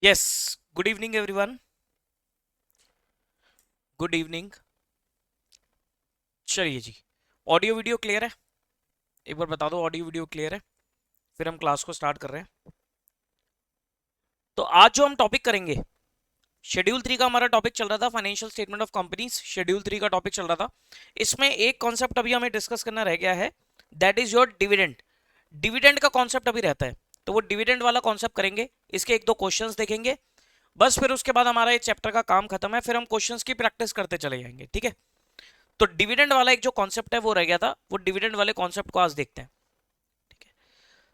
Yes, good evening everyone. Good evening. चलिए जी, audio video clear है? एक बार बता दो ऑडियो वीडियो क्लियर है, फिर हम क्लास को स्टार्ट कर रहे हैं। तो आज जो हम टॉपिक करेंगे, शेड्यूल 3 का हमारा टॉपिक चल रहा था, financial statement of companies. Schedule 3 का टॉपिक चल रहा था। इसमें एक कॉन्सेप्ट अभी हमें डिस्कस करना रह गया है, that is your dividend. Dividend का कॉन्सेप्ट अभी रहता है, तो वो डिविडेंड वाला कॉन्सेप्ट करेंगे। इसके एक दो क्वेश्चंस देखेंगे, बस फिर उसके बाद हमारा ये चैप्टर का काम खत्म है। फिर हम क्वेश्चंस की प्रैक्टिस करते चले जाएंगे, ठीक है। तो डिविडेंड वाला एक जो कॉन्सेप्ट है वो रह गया था, वो डिविडेंड वाले कॉन्सेप्ट को आज देखते हैं।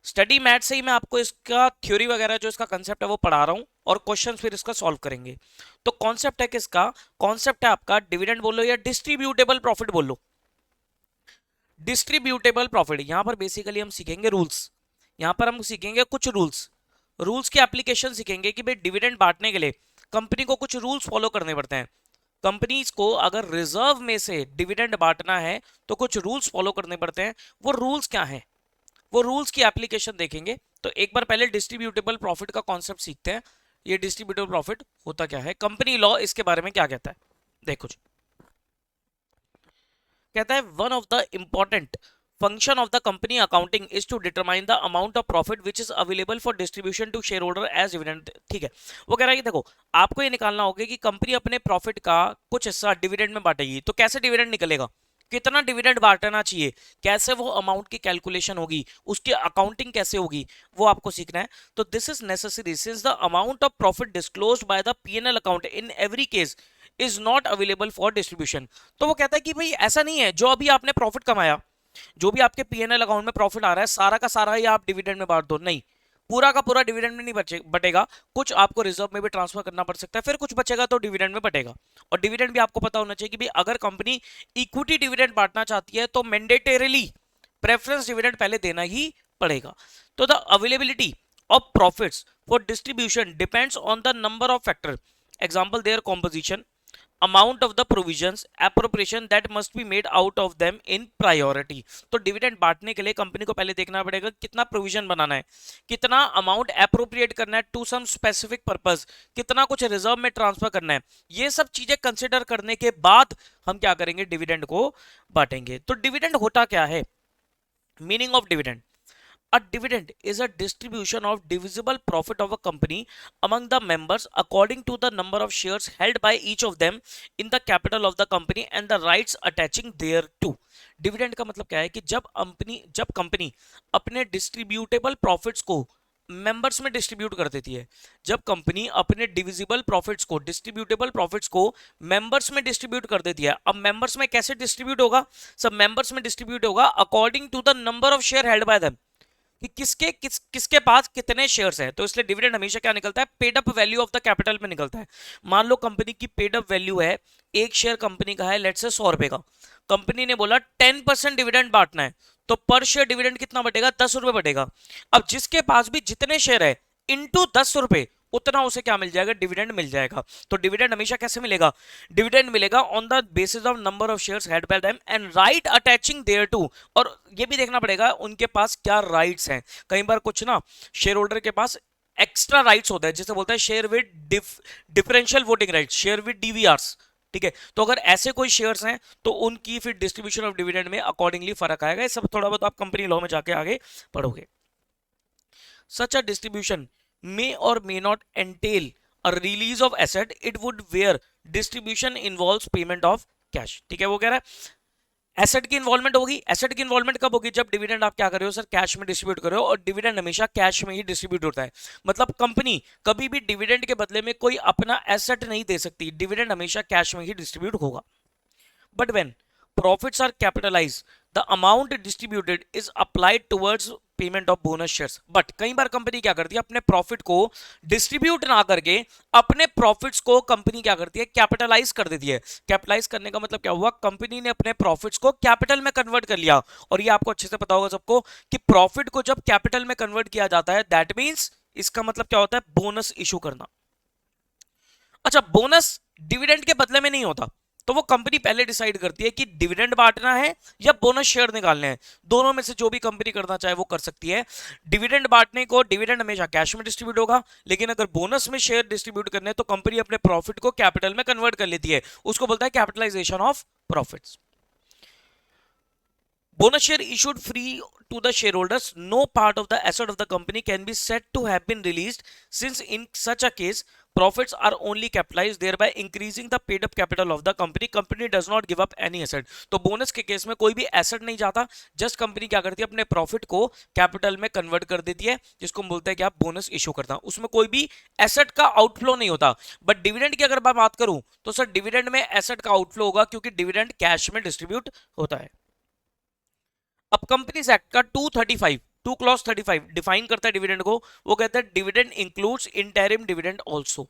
स्टडी मैथ से ही मैं आपको इसका थ्योरी वगैरह जो इसका कंसेप्ट है वो पढ़ा रहा हूं, और क्वेश्चंस फिर इसका सॉल्व करेंगे। तो कॉन्सेप्ट है किसका? कॉन्सेप्ट है आपका डिविडेंड बोलो या डिस्ट्रीब्यूटेबल प्रॉफिट बोलो। डिस्ट्रीब्यूटेबल प्रॉफिट, यहां पर बेसिकली हम सीखेंगे रूल्स। यहां पर हम सीखेंगे कुछ रूल्स, रूल्स की एप्लीकेशन सीखेंगे कि भाई डिविडेंड बांटने के लिए कंपनी को कुछ रूल्स फॉलो करने पड़ते हैं। कंपनीज को अगर रिजर्व में से डिविडेंड बांटना है तो कुछ रूल्स फॉलो करने पड़ते हैं। वो रूल्स क्या हैं, वो रूल्स की एप्लीकेशन देखेंगे। तो एक बार पहले डिस्ट्रीब्यूटेबल प्रॉफिट का कॉन्सेप्ट सीखते हैं। ये डिस्ट्रीब्यूटेबल प्रॉफिट होता क्या है, कंपनी लॉ इसके बारे में क्या कहता है। देखो जी, कहता है one of the important function of the company accounting is to determine the amount of profit which is available for distribution to share holder as dividend. ठीक है, वो कह रहा है कि देखो, आपको ये निकालना होगा कि कंपनी अपने प्रॉफिट का कुछ हिस्सा डिविडेंड में बांटेगी। तो कैसे डिविडेंड निकलेगा, कितना डिविडेंड बांटना चाहिए, कैसे वो अमाउंट की कैलकुलेशन होगी, उसकी अकाउंटिंग कैसे होगी, वो आपको सीखना है। तो this is necessary since the amount of profit disclosed by the PNL account in every case is not available for distribution. तो वो कहता है कि भाई ऐसा नहीं है, जो अभी आपने प्रॉफिट कमाया, जो भी आपके पीएनएल अकाउंट में प्रॉफिट आ रहा है, सारा का सारा ही आप डिविडेंड में बांट दो, नहीं। पूरा का पूरा डिविडेंड में नहीं बटेगा, कुछ आपको रिजर्व में भी ट्रांसफर करना पड़ सकता है, फिर कुछ बचेगा तो डिविडेंड में बटेगा। और डिविडेंड भी आपको पता होना चाहिए कि भाई अगर कंपनी इक्विटी डिविडेंड बांटना चाहती है तो मैंडेटरीली प्रेफरेंस डिविडेंड पहले देना ही पड़ेगा। तो the availability of profits for distribution depends on the number of factor, example their composition, amount of the provisions, appropriation that must be made out of them in priority. तो dividend बांटने के लिए company को पहले देखना पड़ेगा कितना provision बनाना है, कितना अमाउंट एप्रोप्रिएट करना है टू सम स्पेसिफिक पर्पस, कितना कुछ रिजर्व में ट्रांसफर करना है। ये सब चीजें कंसिडर करने के बाद हम क्या करेंगे, डिविडेंड को बांटेंगे। तो डिविडेंड होता क्या है, meaning of dividend: a dividend is a distribution of divisible profit of a company among the members according to the number of shares held by each of them in the capital of the company and the rights attaching thereto। Dividend का मतलब क्या है कि जब company अपने distributable profits को members में distribute कर देती है, जब कंपनी अपने डिविजिबल प्रॉफिट्स को, डिस्ट्रीब्यूटेबल प्रॉफिट्स को मेंबर्स में डिस्ट्रीब्यूट कर देती है। अब मेंबर्स में कैसे डिस्ट्रीब्यूट होगा, सब मेंबर्स में डिस्ट्रीब्यूट होगा according to the number of share held by them, कि किसके पास कितने शेयर्स हैं। तो इसलिए डिविडेंड हमेशा क्या निकलता है, paid up value of the capital में निकलता है। मान लो कंपनी की पेड अप वैल्यू है, एक शेयर कंपनी का है लेट्स से 100 रुपए का, कंपनी ने बोला 10% डिविडेंड बांटना है, तो पर शेयर डिविडेंड कितना बटेगा, 10 रुपए बटेगा। अब जिसके पास भी जितने शेयर है इंटू 10 रुपए, उतना उसे क्या मिल जाएगा, डिविडेंड मिल जाएगा। तो डिविडेंड हमेशा कैसे मिलेगा, डिविडेंड मिलेगा on the basis of number of shares held by them and right attaching thereto. और ये भी देखना पड़ेगा उनके पास क्या राइट्स हैं। कई बार कुछ ना शेयर होल्डर के पास एक्स्ट्रा राइट्स होता है, जैसे बोलता है share with differential voting rights, share with DVRs. ठीक है, तो अगर ऐसे कोई शेयर्स हैं तो उनकी फिर डिस्ट्रीब्यूशन ऑफ डिविडेंड में अकॉर्डिंगली फर्क आएगा। ये सब थोड़ा बहुत आप कंपनी लॉ में जाके आगे पढ़ोगे। Such a distribution may or may not entail a release of asset, it would where distribution involves payment of cash। ठीक है, वो कह रहा है एसेट की इन्वॉल्वमेंट होगी। एसेट की इन्वॉल्वमेंट कब होगी, जब डिविडेंड आप क्या कर रहे हो सर, कैश में डिस्ट्रीब्यूट कर रहे हो, और डिविडेंड हमेशा कैश में ही डिस्ट्रीब्यूट होता है। मतलब कंपनी कभी भी डिविडेंड के बदले में कोई अपना एसेट नहीं दे सकती, डिविडेंड हमेशा कैश में ही डिस्ट्रीब्यूट होगा। But when profits are capitalized, the amount distributed is applied towards payment of bonus shares. But कई बार कंपनी क्या करती है, अपने प्रॉफिट को डिस्ट्रीब्यूट ना करके अपने प्रॉफिट्स को कंपनी क्या करती है, कैपिटलाइज कर देती है। कैपिटलाइज करने का मतलब क्या हुआ, कंपनी ने अपने प्रॉफिट्स को कैपिटल में कन्वर्ट कर लिया। और ये आपको अच्छे से पता होगा सबको कि प्रॉफिट को जब कैपिटल में कन्वर्ट किया जाता है दैट मींस इसका मतलब क्या होता है, बोनस इशू करना। अच्छा, बोनस डिविडेंड के बदले में नहीं होता, तो वो कंपनी पहले डिसाइड करती है कि डिविडेंड बांटना है या बोनस शेयर निकालने हैं। दोनों में से जो भी कंपनी करना चाहे वो कर सकती है। डिविडेंड बांटने को, डिविडेंड हमेशा कैश में डिस्ट्रीब्यूट होगा, लेकिन अगर बोनस में शेयर डिस्ट्रीब्यूट करने हैं तो कंपनी अपने प्रॉफिट को कैपिटल में कन्वर्ट कर लेती है, उसको बोलता है capitalisation of profits. Bonus share issued free to the shareholders. No part of the asset of the company can be said to have been released, since in such a case profits are only capitalized, thereby increasing the paid up capital of the company. Company does not give up any asset. तो bonus के case में कोई भी asset नहीं जाता, just company क्या करती है, अपने प्रॉफिट को कैपिटल में कन्वर्ट कर देती है, जिसको हम बोलते हैं कि आप बोनस इशू करता, उसमें कोई भी एसेट का आउटफ्लो नहीं होता। बट डिविडेंड की अगर मैं बात करूं तो सर डिविडेंड में एसेट का आउटफ्लो होगा, क्योंकि डिविडेंड कैश में डिस्ट्रीब्यूट होता है। अब कंपनीज एक्ट का 235 2 क्लॉज 35 डिफाइन करता है डिविडेंड को। वो कहता है dividend includes interim dividend also.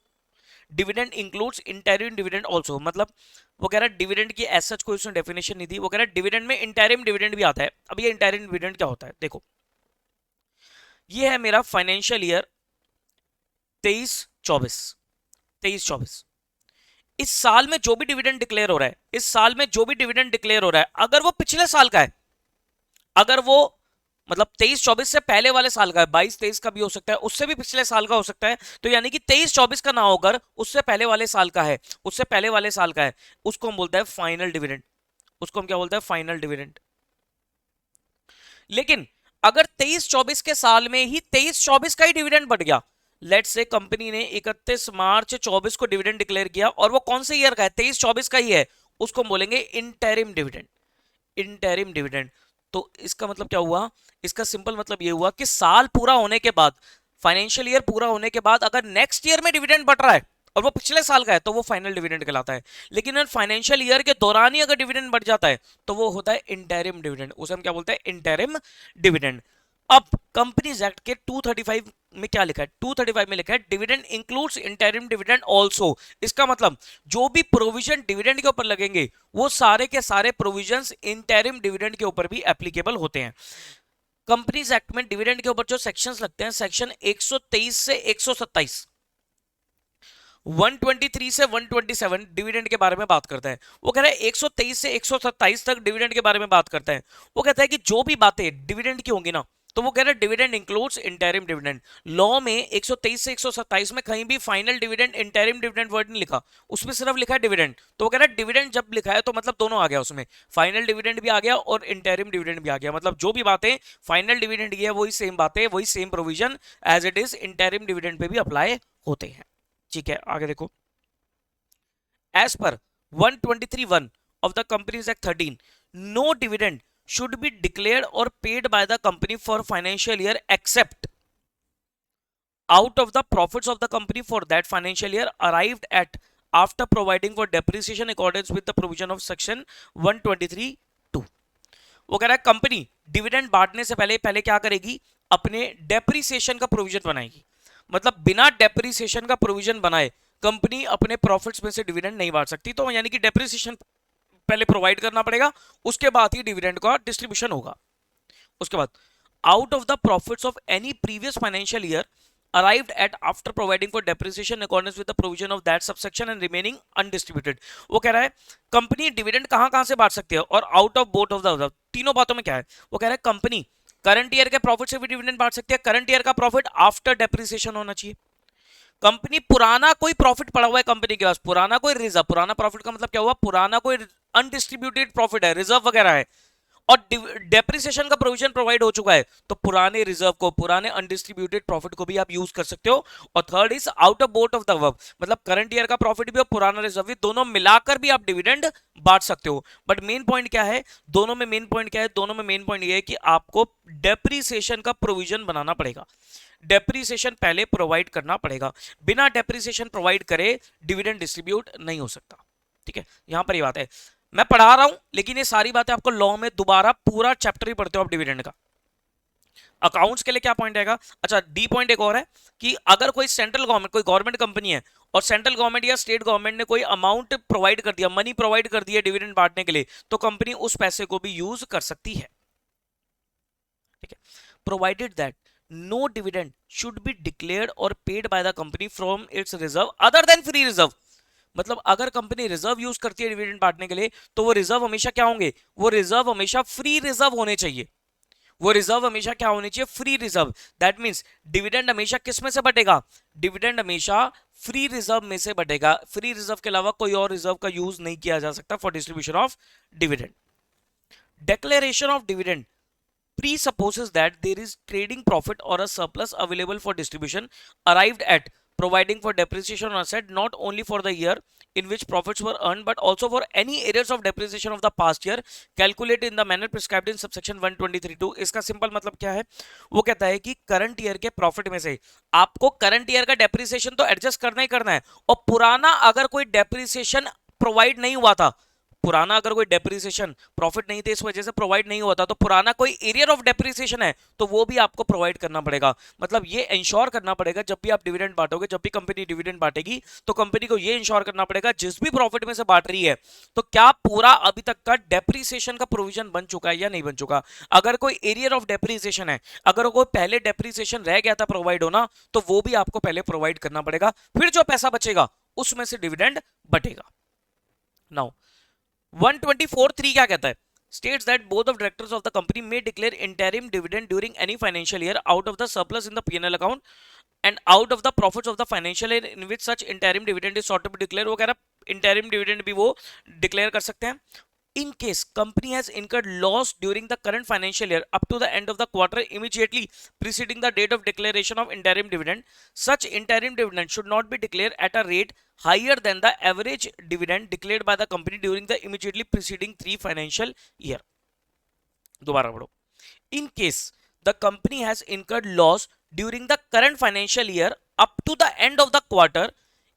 Dividend includes interim dividend also, मतलब वो कह रहा है डिविडेंड की एज सच कोई उसने डेफिनेशन नहीं दी, वो कह रहा है डिविडेंड में इंटरिम डिविडेंड भी आता है। अब ये इंटरिम डिविडेंड क्या होता है, देखो ये है मेरा फाइनेंशियल ईयर 23-24। इस साल में जो भी डिविडेंड डिक्लेयर हो रहा है, इस साल में जो भी डिविडेंड डिक्लेयर हो रहा है, अगर वो पिछले साल का है, अगर वो मतलब 23-24 से पहले वाले साल का है, 22-23 का भी हो सकता है, उससे भी पिछले साल का हो सकता है, तो यानी कि 23-24 का ना होकर उससे पहले वाले साल का है, उससे पहले वाले साल का है, उसको हम बोलते हैं फाइनल डिविडेंड। उसको हम क्या बोलते हैं, फाइनल डिविडेंड। लेकिन अगर 23-24 के साल में ही 23-24 का ही डिविडेंड बढ़ गया, लेट्स से कंपनी ने 31 मार्च 24 को डिविडेंड डिक्लेयर किया और वो कौन से ईयर का है, 23-24 का ही है, उसको हम बोलेंगे इंटरिम डिविडेंड। Interim dividend. तो इसका मतलब क्या हुआ, इसका सिंपल मतलब ये हुआ कि साल पूरा होने के बाद, फाइनेंशियल ईयर पूरा होने के बाद अगर नेक्स्ट ईयर में डिविडेंड बढ़ रहा है और वो पिछले साल का है तो वो फाइनल डिविडेंड कहलाता है। लेकिन फाइनेंशियल ईयर के दौरान ही अगर डिविडेंड बढ़ जाता है तो वो होता है इंटरिम डिविडेंड, उसे हम क्या बोलते हैं, इंटरिम डिविडेंड। अब कंपनीज एक्ट के 235 में क्या लिखा है, 235 में लिखा है dividend includes interim dividend also. इसका मतलब जो भी प्रोविजन डिविडेंड के ऊपर लगेंगे वो सारे के सारे प्रोविजंस इंटरिम डिविडेंड के ऊपर भी एप्लीकेबल होते हैं। कंपनीज एक्ट में डिविडेंड के ऊपर जो सेक्शंस लगते हैं, सेक्शन 123 से 127, 123 से 127 डिविडेंड के बारे में बात करता है। वो कह रहा है 123 से 127 तक डिविडेंड के बारे में बात करता है। वो कहता है कि जो भी बातें डिविडेंड की होंगी ना, तो वो कह रहा है dividend includes interim dividend. Law में 123 से 127 में कहीं भी final dividend interim dividend word नहीं लिखा, उसमें सिर्फ लिखा है डिविडेंड। तो वो कह रहा है डिविडेंड जब लिखा है तो मतलब दोनों आ गया, उसमें फाइनल डिविडेंड भी आ गया और इंटरिम डिविडेंड भी आ गया। मतलब जो भी बातें फाइनल डिविडेंड की है वही सेम बातें, वही same provision as it is interim dividend पे भी अप्लाई होते हैं। ठीक है, आगे देखो। As per 123(1) of the Companies Act 13, no dividend should be declared or paid by the company for financial year except out of the profits of the company for that financial year arrived at after providing for depreciation in accordance with the provision of section 123(2). वो कह रहा है company dividend बांटने से पहले पहले क्या करेगी, अपने डेप्रिसिएशन का प्रोविजन बनाएगी। मतलब बिना डेप्रिसिएशन का प्रोविजन बनाए कंपनी अपने प्रॉफिट्स में से डिविडेंड नहीं बांट सकती। तो यानी कि डेप्रिसिएशन पहले प्रोवाइड करना पड़ेगा, उसके बाद ही डिविडेंड का डिस्ट्रीब्यूशन होगा। उसके बाद out of the profits of any previous financial year arrived at after providing for depreciation in accordance with the provision of that subsection and remaining undistributed। वो कह रहा है कंपनी डिविडेंड कहां से बांट सकती है और out of both of the, तीनों बातों में क्या है, वो कह रहा है कंपनी करंट ईयर के प्रॉफिट से भी डिविडेंड बांट सकती है। करंट ईयर का प्रॉफिट आफ्टर डेप्रिसिएशन होना चाहिए। कंपनी पुराना कोई प्रॉफिट पड़ा हुआ है कंपनी के पास, पुराना कोई रिजर्व, पुराना प्रॉफिट का मतलब क्या हुआ, पुराना कोई अनडिस्ट्रीब्यूटेड प्रॉफिट है, रिजर्व वगैरह है, और डेप्रिसिएशन का प्रोविजन प्रोवाइड हो चुका है, तो पुराने रिजर्व को, पुराने अनडिस्ट्रीब्यूटेड प्रॉफिट को भी आप यूज कर सकते हो। और third is out of both of the work, मतलब करंट ईयर का प्रॉफिट भी और पुराना रिजर्व भी, दोनों मिलाकर भी आप डिविडेंड बांट सकते हो। बट मेन पॉइंट क्या है, दोनों में मेन पॉइंट क्या है, दोनों में मेन पॉइंट ये है कि आपको डेप्रिसिएशन का प्रोविजन बनाना पड़ेगा, डेप्रिसिएशन पहले प्रोवाइड करना पड़ेगा। बिना डेप्रिसिएशन प्रोवाइड करे डिविडेंड डिस्ट्रीब्यूट नहीं हो सकता। ठीक है, यहां पर ये बात है, मैं पढ़ा रहा हूं लेकिन ये सारी बातें आपको लॉ में दोबारा पूरा चैप्टर ही पढ़ते हो आप डिविडेंड का। अकाउंट्स के लिए क्या पॉइंट आएगा, अच्छा डी पॉइंट एक और है कि अगर कोई सेंट्रल गवर्नमेंट, कोई गवर्नमेंट कंपनी है और सेंट्रल गवर्नमेंट या स्टेट गवर्नमेंट ने कोई अमाउंट प्रोवाइड कर दिया, मनी प्रोवाइड कर दिया डिविडेंड बांटने के लिए, तो कंपनी उस पैसे को भी यूज कर सकती है। ठीक है, provided that no dividend should be declared और paid by the company from its reserve other than free reserve. मतलब अगर कंपनी रिजर्व यूज करती है डिविडेंड बांटने के लिए तो वो रिजर्व हमेशा क्या होंगे, वो रिजर्व हमेशा फ्री रिजर्व होने चाहिए, वो रिजर्व हमेशा क्या होनी चाहिए, free reserve. That means dividend हमेशा किस में से बटेगा, डिविडेंड हमेशा फ्री रिजर्व में से बटेगा, फ्री रिजर्व के अलावा कोई और रिजर्व का यूज नहीं किया जा सकता for distribution of dividend. declaration of dividend presupposes that there is trading profit or a surplus available for distribution arrived at providing for depreciation on asset not only for the year in which profits were earned but also for any areas of depreciation of the past year calculated in the manner prescribed in subsection 123(2). इसका simple मतलब क्या है, वो कहता है कि current year के profit में से आपको करंट ईयर का डेप्रिसिएशन तो एडजस्ट करना ही करना है, और पुराना अगर कोई डेप्रिसिएशन प्रोवाइड नहीं हुआ था, पुराना अगर कोई डेप्रिसिएशन प्रॉफिट नहीं थे इस वजह से प्रोवाइड नहीं हुआ था, तो पुराना कोई एरिया ऑफ डेप्रिसिएशन है तो वो भी आपको प्रोवाइड करना पड़ेगा। मतलब ये इंश्योर करना पड़ेगा जब भी आप डिविडेंड बांटोगे, जब भी कंपनी डिविडेंड बांटेगी तो कंपनी को ये इंश्योर करना पड़ेगा जिस भी प्रॉफिट में से बांट रही है तो क्या पूरा अभी तक का डेप्रिसिएशन का प्रोविजन बन चुका है या नहीं बन चुका। अगर कोई एरिया ऑफ डेप्रिसिएशन है, अगर कोई पहले डेप्रिसिएशन रह गया था प्रोवाइड होना तो वो भी आपको पहले प्रोवाइड करना पड़ेगा, फिर जो पैसा बचेगा उसमें से डिविडेंड बटेगा। नाउ 124(3) क्या कहता है, states that board of directors of the company may declare interim dividend during any financial year out of the surplus in the P&L account and out of the profits of the financial year in which such interim dividend is sought to be declared। वो कह रहा interim dividend भी वो declare कर सकते हैं। In case company has incurred loss during the current financial year up to the end of the quarter immediately preceding the date of declaration of interim dividend, such interim dividend should not be declared at a rate higher than the average dividend declared by the company during the immediately preceding 3 financial year। दोबारा पढ़ो। In case the company has incurred loss during the current financial year up to the end of the quarter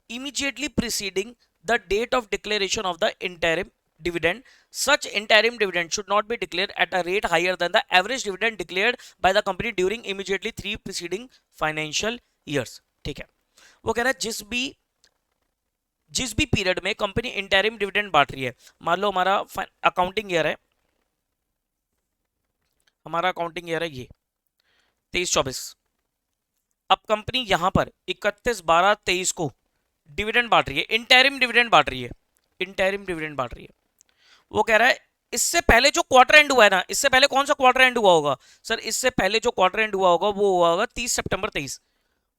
immediately preceding the date of declaration of the interim dividend, such interim dividend should not be declared at a rate higher than the average dividend declared by the company during immediately 3 preceding financial years। ठीक है, वो कह रहा है जिस भी period में company interim dividend बांट रही है, मान लो हमारा अकाउंटिंग ईयर है, हमारा अकाउंटिंग ईयर है ये 23-24, अब कंपनी यहां पर 31/12/23 को डिविडेंड बांट रही है, इंटरिम डिविडेंड बांट रही है, इंटरिम डिविडेंड बांट रही है। वो कह रहा है इससे पहले जो क्वार्टर एंड हुआ है ना, इससे पहले कौन सा क्वार्टर एंड हुआ होगा सर, इससे पहले जो क्वार्टर एंड हुआ होगा वो हुआ होगा 30 सितंबर 23।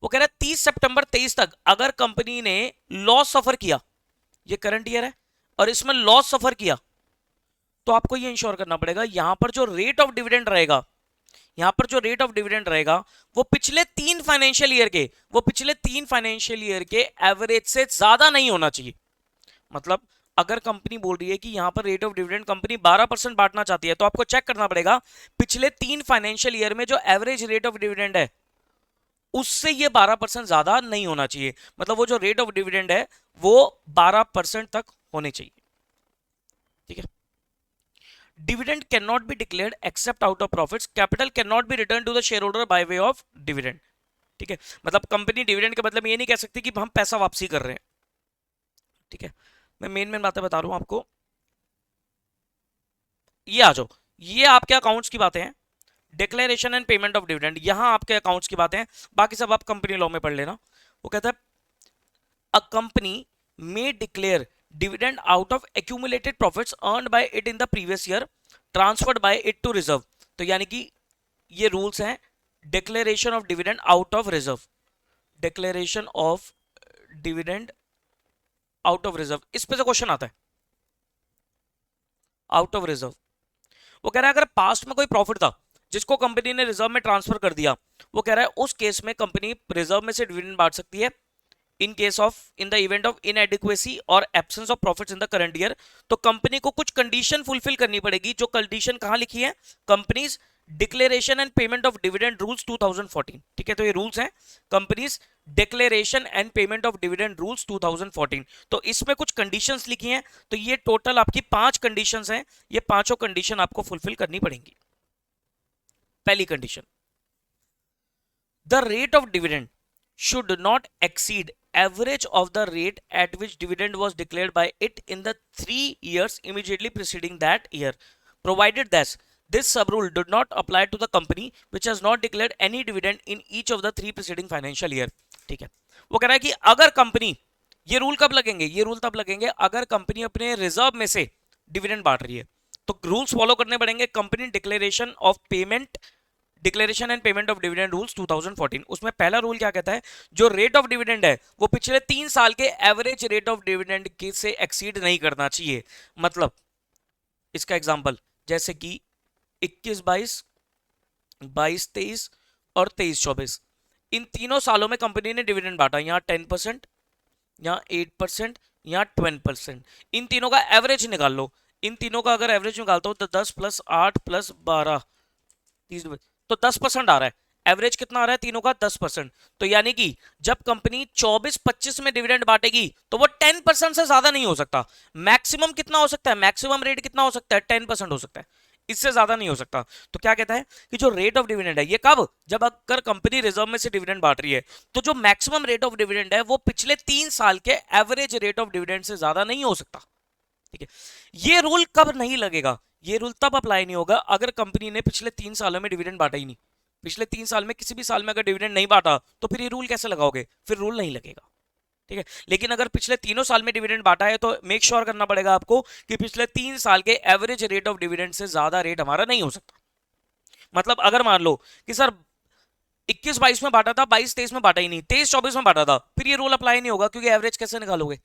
वो कह रहा है 30 सितंबर 23 तक अगर कंपनी ने लॉस सफर किया, ये करंट ईयर है और इसमें लॉस सफर किया, तो आपको ये इंश्योर करना पड़ेगा यहां पर जो रेट ऑफ डिविडेंड रहेगा, यहां पर जो रेट ऑफ डिविडेंड रहेगा वो पिछले 3 फाइनेंशियल ईयर के एवरेज से ज्यादा नहीं होना चाहिए। मतलब अगर कंपनी बोल रही है कि यहां पर रेट ऑफ डिविडेंड कंपनी 12% बांटना चाहती है तो आपको चेक करना पड़ेगा पिछले 3 फाइनेंशियल ईयर में जो एवरेज रेट ऑफ डिविडेंड है उससे ये 12% ज्यादा नहीं होना चाहिए। मतलब वो जो रेट ऑफ डिविडेंड है वो 12% तक होने चाहिए। ठीक है, dividend can not be declared except out of profits, capital can not be return to the share holder by way of dividend. ठीक है, मतलब कंपनी डिविडेंड के मतलब ये नहीं कह सकती कि हम पैसा वापसी कर रहे हैं। ठीक है, मैं मेन बातें बता रहा हूं आपको, ये आ जाओ, ये आपके अकाउंट्स की बातें हैं, declaration and payment of dividend यहां आपके अकाउंट्स की बातें हैं, बाकी सब आप कंपनी लॉ में पढ़ लेना। वो कहता है a company may declare dividend out of accumulated profits earned by it in the previous year transferred by it to reserve. तो यानी कि ये रूल्स हैं, declaration of dividend out of reserve, declaration of dividend out of reserve, इस पे से question आता है आउट ऑफ रिजर्व। वो कह रहा है अगर पास्ट में कोई प्रॉफिट था जिसको कंपनी ने रिजर्व में ट्रांसफर कर दिया, वो कह रहा है उस केस में कंपनी रिजर्व में से डिविडेंड बांट सकती है in the event of inadequacy और absence of profits in the current year. तो कंपनी को कुछ कंडीशन फुलफिल करनी पड़ेगी, जो कंडीशन कहां लिखी है, companies declaration and payment of dividend rules 2014। ठीक है, तो ये रूल्स हैं companies declaration and payment of dividend rules 2014। तो इसमें कुछ कंडीशंस लिखी हैं, तो ये टोटल आपकी 5 कंडीशंस हैं, ये पांचों कंडीशन आपको फुलफिल करनी पड़ेंगी। पहली condition, the rate of dividend should not exceed average of the rate at which dividend was declared by it in the 3 years immediately preceding that year, provided that this sub rule did not apply to the company which has not declared any dividend in each of the 3 preceding financial year। ठीक है, वो कह रहा है कि अगर company ये rule कब लगेंगे? ये रूल तब लगेंगे अगर कंपनी अपने रिजर्व में से डिविडेंड बांट रही है, तो रूल्स फॉलो करने पड़ेंगे। Company declaration of payment, declaration and payment of dividend rules 2014, उसमें पहला रूल क्या कहता है, जो रेट ऑफ डिविडेंड है वो पिछले 3 साल के एवरेज रेट ऑफ डिविडेंड के से एक्सीड नहीं करना चाहिए। मतलब इसका एग्जांपल जैसे कि 21-22, 22-23 और 23-24, इन तीनों सालों में कंपनी ने डिविडेंड बांटा, यहाँ 10%, यहाँ 8%, यहाँ 12%, इन तीनों का एवरेज निकाल लो। इन तीनों का अगर एवरेज निकालता हो तो 10 + 8 + 12, 30, तो 10% आ रहा है। एवरेज कितना आ रहा है तीनों का? 10%। तो यानी कि जब कंपनी 24-25 में डिविडेंड बांटेगी तो वो 10% से ज्यादा नहीं हो सकता। मैक्सिमम कितना हो सकता है? मैक्सिमम रेट कितना हो सकता है? 10% हो सकता है, इससे ज्यादा नहीं हो सकता। तो क्या कहता है कि जो रेट ऑफ डिविडेंड है, ये कब? जब अगर कंपनी रिजर्व में से डिविडेंड बांट रही है, तो जो मैक्सिमम रेट ऑफ डिविडेंड है वो पिछले 3 साल के एवरेज रेट ऑफ डिविडेंड से ज्यादा नहीं हो सकता। ठीक है, ये रूल कब नहीं लगेगा? ये रूल तब अप्लाई नहीं होगा अगर कंपनी ने पिछले 3 सालों में डिविडेंड बांटा ही नहीं। पिछले 3 साल में किसी भी साल में अगर डिविडेंड नहीं बांटा तो फिर ये रूल कैसे लगाओगे? फिर रूल नहीं लगेगा। ठीक है, लेकिन अगर पिछले तीनों साल में डिविडेंड बांटा है तो मेक श्योर करना पड़ेगा आपको कि पिछले 3 साल के एवरेज रेट ऑफ डिविडेंड से ज्यादा रेट हमारा नहीं हो सकता। मतलब अगर मान लो कि सर 21-22 में बांटा था, 22-23 में बांटा ही नहीं, 23-24 में बांटा था, फिर ये रूल अप्लाई नहीं होगा, क्योंकि एवरेज कैसे निकालोगे?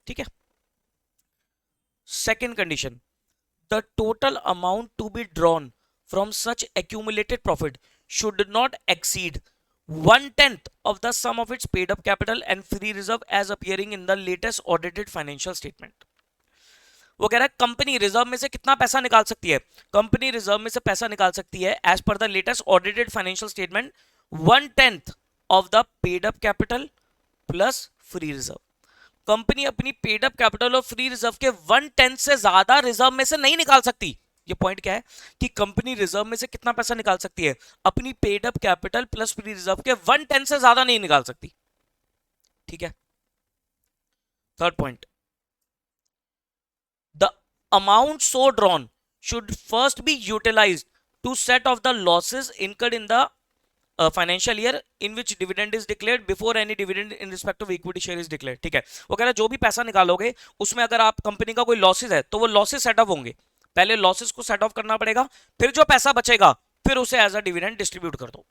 ठीक है। Second condition, the total amount to be drawn from such accumulated profit should not exceed 1/10 of the sum of its paid up capital and free reserve as appearing in the latest audited financial statement. वो कह रहा है company reserve में से कितना पैसा निकाल सकती है? कंपनी रिजर्व में से पैसा निकाल सकती है as per the latest audited financial statement 1/10 of the paid up capital plus free reserve. Company अपनी पेड अप कैपिटल और फ्री रिजर्व के 1/10 से ज्यादा रिजर्व में से नहीं निकाल सकती। ये पॉइंट क्या है कि कंपनी रिजर्व में से कितना पैसा निकाल सकती है? अपनी paid up capital plus free reserve के 1/10 से ज्यादा नहीं निकाल सकती। ठीक है। Third point, the amount so drawn should first be utilised to set off the losses incurred in the financial year in which dividend is declared before any dividend in respect of equity share is declared. ठीक है, वो कह रहा है जो भी पैसा निकालोगे उसमें अगर आप कंपनी का कोई लॉसेस है तो वो लॉसेस सेटअप होंगे, पहले लॉसेस को सेट ऑफ करना पड़ेगा, फिर जो पैसा बचेगा फिर उसे एज अ डिविडेंड डिस्ट्रीब्यूट कर दो।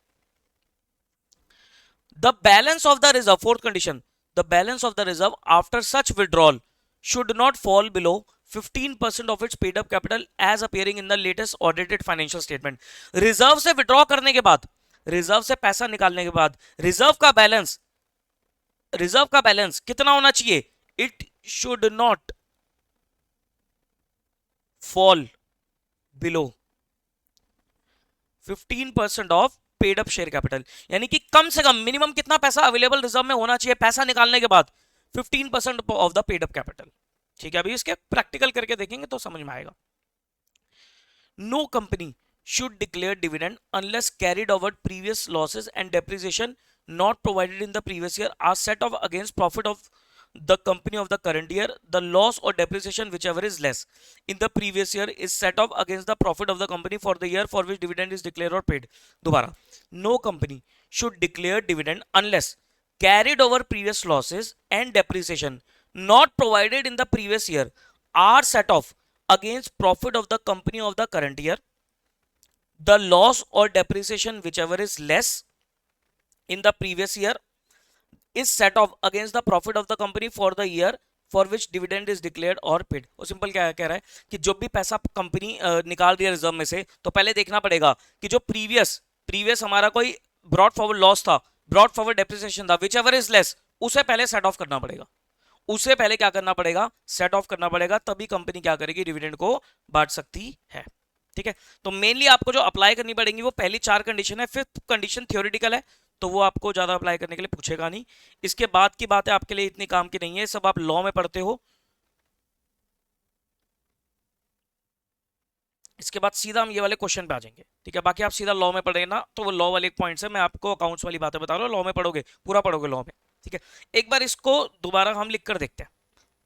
The balance of the reserve, fourth condition, the balance of the reserve after such withdrawal should not fall below 15% of its paid up capital as appearing in the latest audited financial statement। Reserve से withdraw करने के बाद, reserve से पैसा निकालने के बाद reserve का बैलेंस कितना होना चाहिए? It should not fall below 15% of paid up share capital. यानी कि कम से कम मिनिमम कितना पैसा अवेलेबल रिजर्व में होना चाहिए पैसा निकालने के बाद? 15% of the paid up capital. ठीक है, अभी इसके प्रैक्टिकल करके देखेंगे तो समझ में आएगा। No company should declare dividend unless carried over previous losses and depreciation not provided in the previous year are set off against profit of the company of the current year. The loss or depreciation whichever is less in the previous year is set off against the profit of the company for the year for which dividend is declared or paid. दोबारा, no company should declare dividend unless carried over previous losses and depreciation not provided in the previous year are set off against profit of the company of the current year. The loss or depreciation whichever is less in the previous year is set off against the profit of the company for the year for which dividend is declared or paid। और simple क्या कह रहा है कि जो भी पैसा company निकाल रही है रिजर्व में से, तो पहले देखना पड़ेगा कि जो प्रीवियस हमारा कोई ब्रॉड फॉरवर्ड लॉस था, ब्रॉड फॉरवर्ड डेप्रिसिएशन था, विच एवर इज लेस, उसे पहले सेट ऑफ करना पड़ेगा। उसे पहले क्या करना पड़ेगा? सेट ऑफ करना पड़ेगा, तभी कंपनी क्या करेगी? डिविडेंड को बांट सकती है। ठीक है, तो मेनली आपको जो अप्लाई करनी पड़ेगी वो पहली 4 कंडीशन है। फिफ्थ कंडीशन थ्योरेटिकल है तो वो आपको ज्यादा अप्लाई करने के लिए पूछेगा नहीं। इसके बाद की बातें आपके लिए इतनी काम की नहीं है, सब आप लॉ में पढ़ते हो। इसके बाद सीधा हम ये वाले क्वेश्चन पे आ जाएंगे। ठीक है, बाकी आप सीधा लॉ में पढ़ेंगे ना तो वो लॉ वाले पॉइंट्स है, मैं आपको अकाउंट्स वाली बातें बता रहा हूँ, लॉ में पढ़ोगे, पूरा पढ़ोगे लॉ में। ठीक है, एक बार इसको दोबारा हम लिख कर देखते हैं।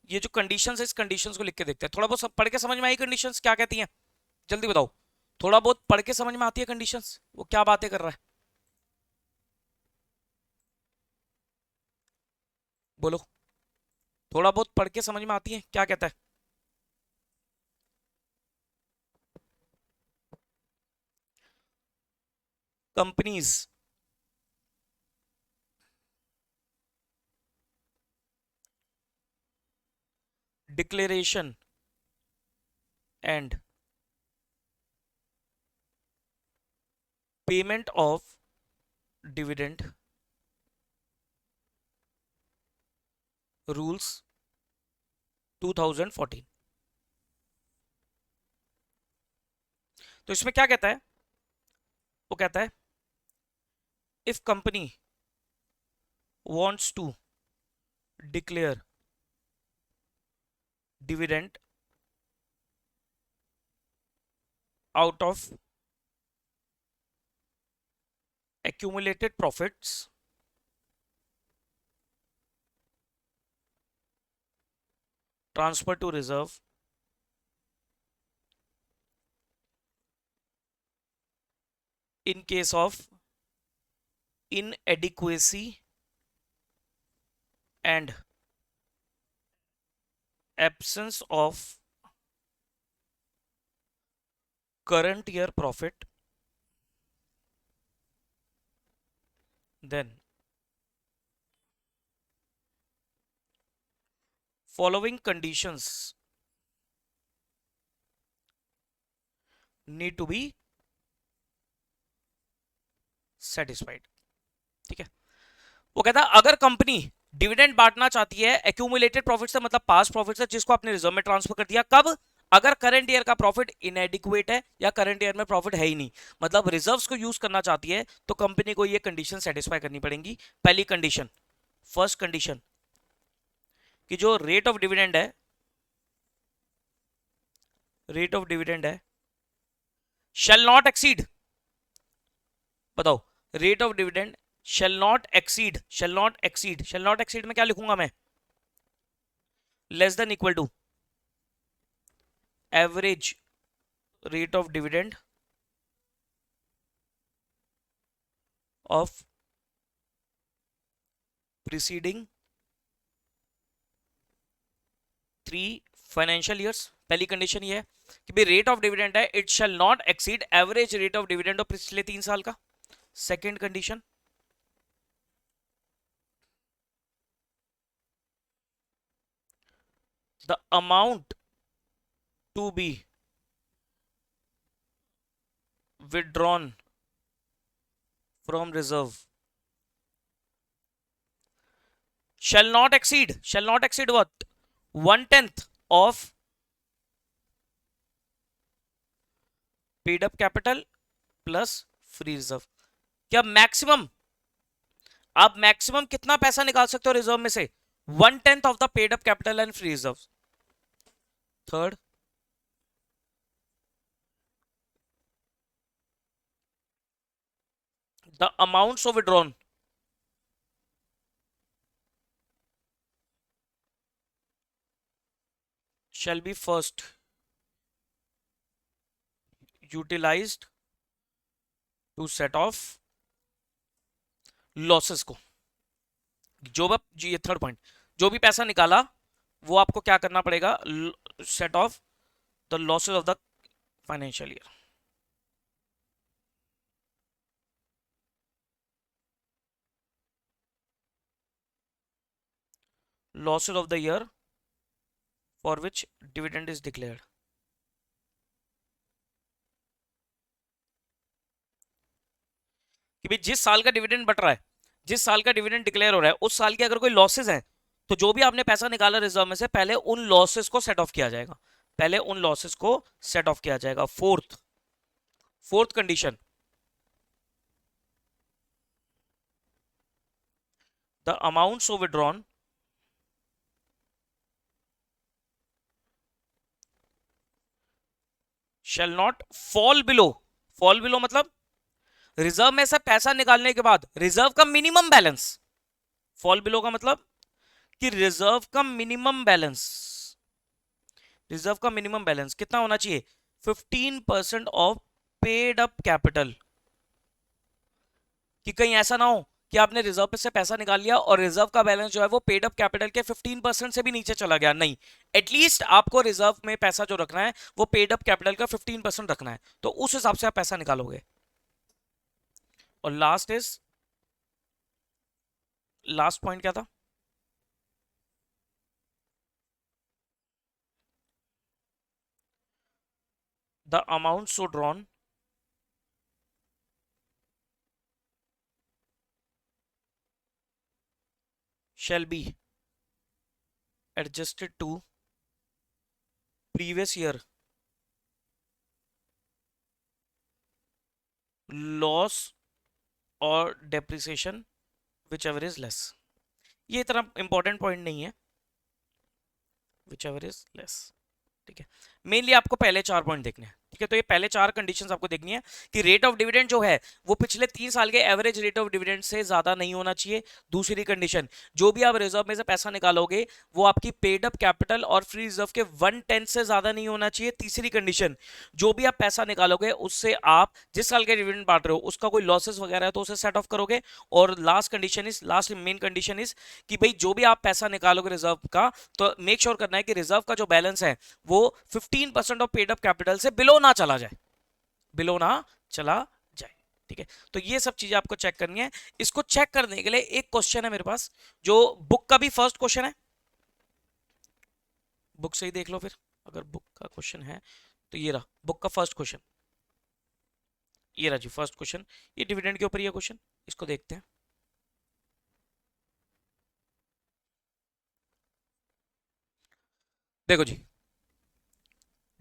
ये जो कंडीशंस है इस कंडीशंस को लिख के देखते हैं। थोड़ा बहुत सब पढ़ के समझ में आई कंडीशंस क्या कहती हैं? जल्दी बताओ, थोड़ा बहुत पढ़ के समझ में आती है कंडीशंस, वो क्या बातें कर रहा है? बोलो। थोड़ा बहुत पढ़ के समझ में आती है क्या कहता है? Companies declaration and payment of dividend rules 2014। तो इसमें क्या कहता है? वो कहता है if company wants to declare dividend out of accumulated profits transferred to reserve in case of inadequacy and absence of current year profit, then following conditions need to be satisfied। ठीक है, वो कहता है अगर कंपनी डिविडेंड बांटना चाहती है accumulated profit से, मतलब पास्ट प्रॉफिट से जिसको आपने रिजर्व में ट्रांसफर कर दिया, कब? अगर करंट ईयर का प्रॉफिट इनएडिक्वेट है या करंट ईयर में प्रॉफिट है ही नहीं, मतलब रिजर्व्स को यूज करना चाहती है, तो कंपनी को ये कंडीशन सेटिस्फाई करनी पड़ेगी। पहली कंडीशन, फर्स्ट कंडीशन, कि जो रेट ऑफ डिविडेंड है, रेट ऑफ डिविडेंड है शैल नॉट एक्सीड, बताओ, rate of dividend shall not exceed, shall not exceed, shall not exceed में क्या लिखूंगा मैं? Less than equal to average rate of dividend of preceding 3 financial years. पहली condition ये है कि भाई रेट ऑफ डिविडेंड है, it shall not exceed average rate of dividend of पिछले 3 साल का। Second condition, the amount to be withdrawn from reserve shall not exceed what? 1/10 of paid up capital plus free reserve। क्या maximum, आप maximum कितना पैसा निकाल सकते हो रिजर्व में से? 1/10 of the paid up capital and free reserve. Third, the amounts of withdrawn shall be first utilized to set off losses को। जो भी, ये थर्ड पॉइंट, जो भी पैसा निकाला वो आपको क्या करना पड़ेगा? Set off the losses of the financial year. Losses of the year for which dividend is declared. कि भाई जिस साल का डिविडेंड बट रहा है, जिस साल का डिविडेंड डिक्लेयर हो रहा है, उस साल के अगर कोई लॉसेस हैं, तो जो भी आपने पैसा निकाला रिजर्व में से, पहले उन लॉसेस को सेट ऑफ किया जाएगा, पहले उन लॉसेस को सेट ऑफ किया जाएगा। Fourth condition, the amounts of withdrawn shall not fall below मतलब रिजर्व में से पैसा निकालने के बाद रिजर्व का मिनिमम बैलेंस। फॉल बिलो का मतलब कि रिजर्व का मिनिमम बैलेंस, रिजर्व का मिनिमम बैलेंस कितना होना चाहिए? 15% ऑफ पेड अप कैपिटल। कि कहीं ऐसा ना हो कि आपने रिजर्व पे से पैसा निकाल लिया और रिजर्व का बैलेंस जो है वो पेड अप कैपिटल के 15% से भी नीचे चला गया, नहीं। एटलीस्ट आपको रिजर्व में पैसा जो रखना है वो पेड अप कैपिटल का 15% रखना है, तो उस हिसाब से आप पैसा निकालोगे। और लास्ट पॉइंट क्या था? The amount so drawn shall be adjusted to previous year loss और depreciation whichever is less। ये इतना इंपॉर्टेंट पॉइंट नहीं है, whichever is less, ठीक है। मेनली आपको पहले 4 पॉइंट देखने हैं, ठीक है। तो ये पहले 4 कंडीशंस आपको देखनी है कि रेट ऑफ डिविडेंड जो है वो पिछले 3 साल के एवरेज रेट ऑफ डिविडेंड से ज्यादा नहीं होना चाहिए। दूसरी कंडीशन, जो भी आप रिजर्व में से पैसा निकालोगे वो आपकी पेड अप कैपिटल और फ्री रिजर्व के 1/10 से ज्यादा नहीं होना चाहिए। तीसरी कंडीशन, जो भी आप पैसा निकालोगे उससे आप जिस साल के डिविडेंड बांट रहे हो उसका कोई लॉसेस वगैरह है तो उसे सेट ऑफ करोगे। और लास्ट मेन कंडीशन इज कि भाई जो भी आप पैसा निकालोगे रिजर्व का, तो मेक श्योर करना है कि रिजर्व का जो बैलेंस है वो 15% ऑफ पेड अप कैपिटल से बिलो ना चला जाए, बिलो ना चला जाए, ठीक है। तो ये सब चीजें आपको चेक करनी है। इसको चेक करने के लिए एक क्वेश्चन है मेरे पास, जो बुक का भी फर्स्ट क्वेश्चन है, बुक से ही देख लो फिर। अगर बुक का क्वेश्चन है तो ये रहा बुक का फर्स्ट क्वेश्चन, ये रहा जी फर्स्ट क्वेश्चन। ये डिविडेंड के ऊपर ये क्वेश्चन, इसको देखते हैं। देखो जी,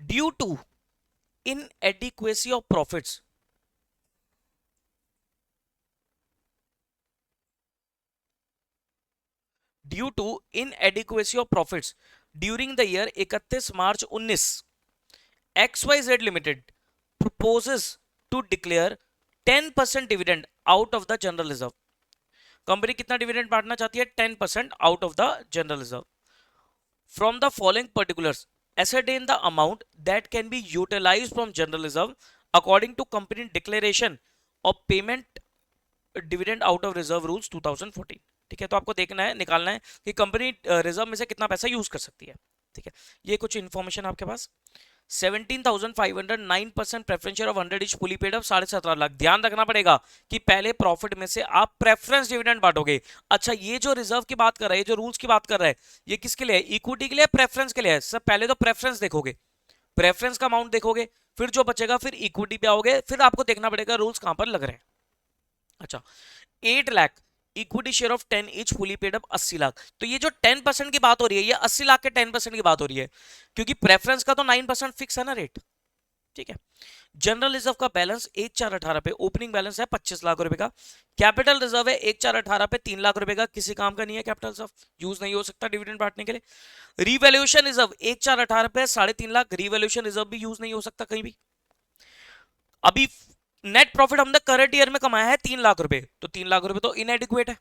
due to inadequacy of profits, due to inadequacy of profits during the year 31 March 19, XYZ Limited proposes to declare 10% dividend out of the general reserve। Company कितना डिविडेंड बांटना चाहती है? 10% out of the general reserve. From the following particulars ascertain the amount that can be utilized from general reserve according to company declaration of payment dividend out of reserve rules 2014। ठीक है, तो आपको देखना है, निकालना है कि कंपनी रिजर्व में से कितना पैसा यूज कर सकती है, ठीक है। ये कुछ इंफॉर्मेशन आपके पास। 17,500 9% preference share of 100 etch fully paid of 17.5 lakh. ध्यान रखना पड़ेगा कि पहले प्रॉफिट में से आप प्रेफरेंस डिविडेंड बांटोगे। अच्छा, ये जो रिजर्व की बात कर रहा है, जो रूल्स की बात कर रहा है, ये किसके लिए है? इक्विटी के लिए, प्रेफरेंस के लिए है? सब पहले तो प्रेफरेंस देखोगे, प्रेफरेंस का अमाउंट देखोगे, फिर जो बचेगा फिर इक्विटी पे आओगे, फिर आपको देखना पड़ेगा रूल्स कहां पर लग रहे हैं। अच्छा, 8 lakh equity share of 10 etch fully paid up 80 lakh. तो ये जो 10% की बात हो रही है, ये 80 लाख के 10% की बात हो रही है, क्योंकि प्रेफरेंस का तो 9% फिक्स है ना रेट, ठीक है। जनरल रिजर्व का बैलेंस 1,418 पे, ओपनिंग बैलेंस है 25 लाख रुपए का। कैपिटल रिजर्व है 1,418 पे 3 लाख रुपए का, किसी काम का नहीं है कैपिटल रिजर्व, यूज नहीं हो सकता डिविडेंड बांटने के लिए। रिवैल्यूएशन रिजर्व 1,418 पे 3.5 लाख, रिवैल्यूएशन रिजर्व भी यूज नहीं हो सकता कहीं भी। अभी नेट प्रॉफिट हमने करंट ईयर में कमाया है 3 लाख रुपए, तो 3 लाख रुपए तो इनएडिक्वेट है।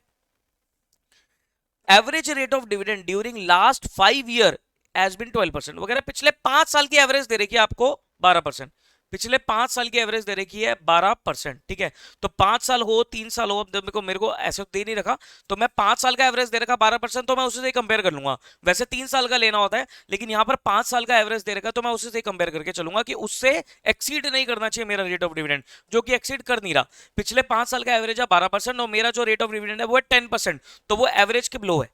Average rate of dividend during last 5 year has been 12% वगैरह। पिछले 5 साल की एवरेज दे रखी है आपको 12%, पिछले 5 साल की एवरेज दे रखी है 12%, ठीक है। तो 5 साल हो 3 साल हो, अब मेरे को ऐसे दे नहीं रखा, तो मैं 5 साल का एवरेज दे रखा 12%, तो मैं उसी से कंपेयर कर लूंगा। वैसे 3 साल का लेना होता है, लेकिन यहां पर 5 साल का एवरेज दे रखा, तो मैं उसी से कंपेयर करके चलूंगा कि उससे एक्सीड नहीं करना चाहिए मेरा रेट ऑफ डिविडेंड, जो कि एक्सीड कर नहीं रहा। पिछले 5 साल का एवरेज है 12% और मेरा जो रेट ऑफ डिविडेंड है वो है 10%, तो वो एवरेज के बिलो है,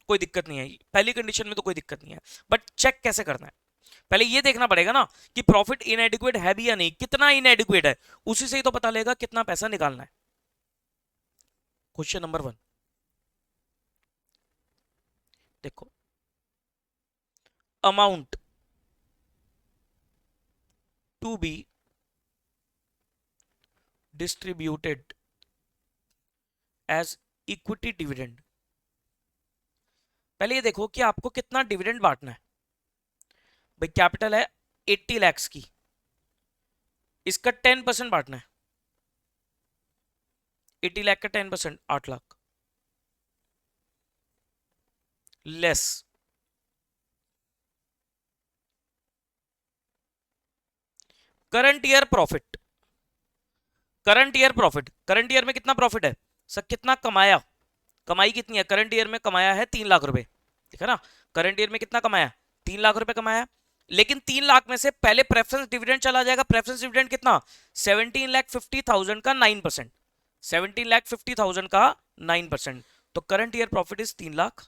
कोई दिक्कत नहीं है। पहली कंडीशन में तो कोई दिक्कत नहीं है, बट चेक कैसे करना है? पहले ये देखना पड़ेगा ना कि प्रॉफिट इनएडिक्वेट है भी या नहीं, कितना इनएडिक्वेट है, उसी से ही तो पता लगेगा कितना पैसा निकालना है। क्वेश्चन नंबर 1 देखो, amount to be distributed as equity dividend. पहले ये देखो कि आपको कितना डिविडेंड बांटना है। भाई कैपिटल है 80 लाख की, इसका 10% बांटना है। 80 लाख का 10% 8 lakh, less current year profit. Current year profit, current year में कितना प्रॉफिट है? सर कितना कमाया, कमाई कितनी है करंट ईयर में, कमाया है 3 लाख रुपए, ठीक है ना। करंट ईयर में कितना कमाया, 3 लाख रुपए कमाया। लेकिन 3 लाख में से पहले प्रेफरेंस डिविडेंड चला जाएगा। प्रेफरेंस डिविडेंड कितना, 17,50,000 का 9%, 17,50,000 का 9%। तो current year profit is 3 lakh.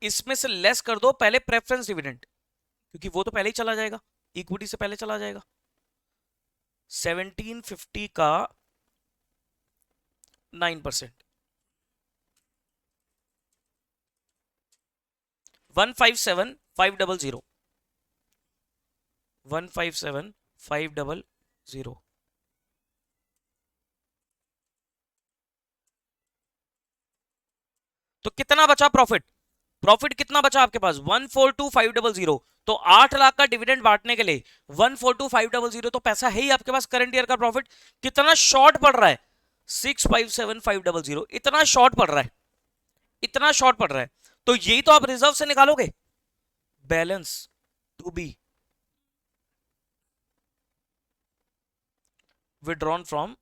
इसमें से लेस कर दो पहले प्रेफरेंस डिविडेंड, क्योंकि वो तो पहले ही चला जाएगा, इक्विटी से पहले चला जाएगा। 1750 का 9%, 157,500, 157,500। तो कितना बचा प्रॉफिट, प्रॉफिट कितना बचा आपके पास, 142,500। तो 8 लाख का डिविडेंड बांटने के लिए 142,500 तो पैसा है ही आपके पास। करंट ईयर का प्रॉफिट कितना शॉर्ट पड़ रहा है, 657,500, इतना शॉर्ट पड़ रहा है, इतना शॉर्ट पड़ रहा है। तो यही तो आप रिजर्व से निकालोगे, balance to be withdrawn from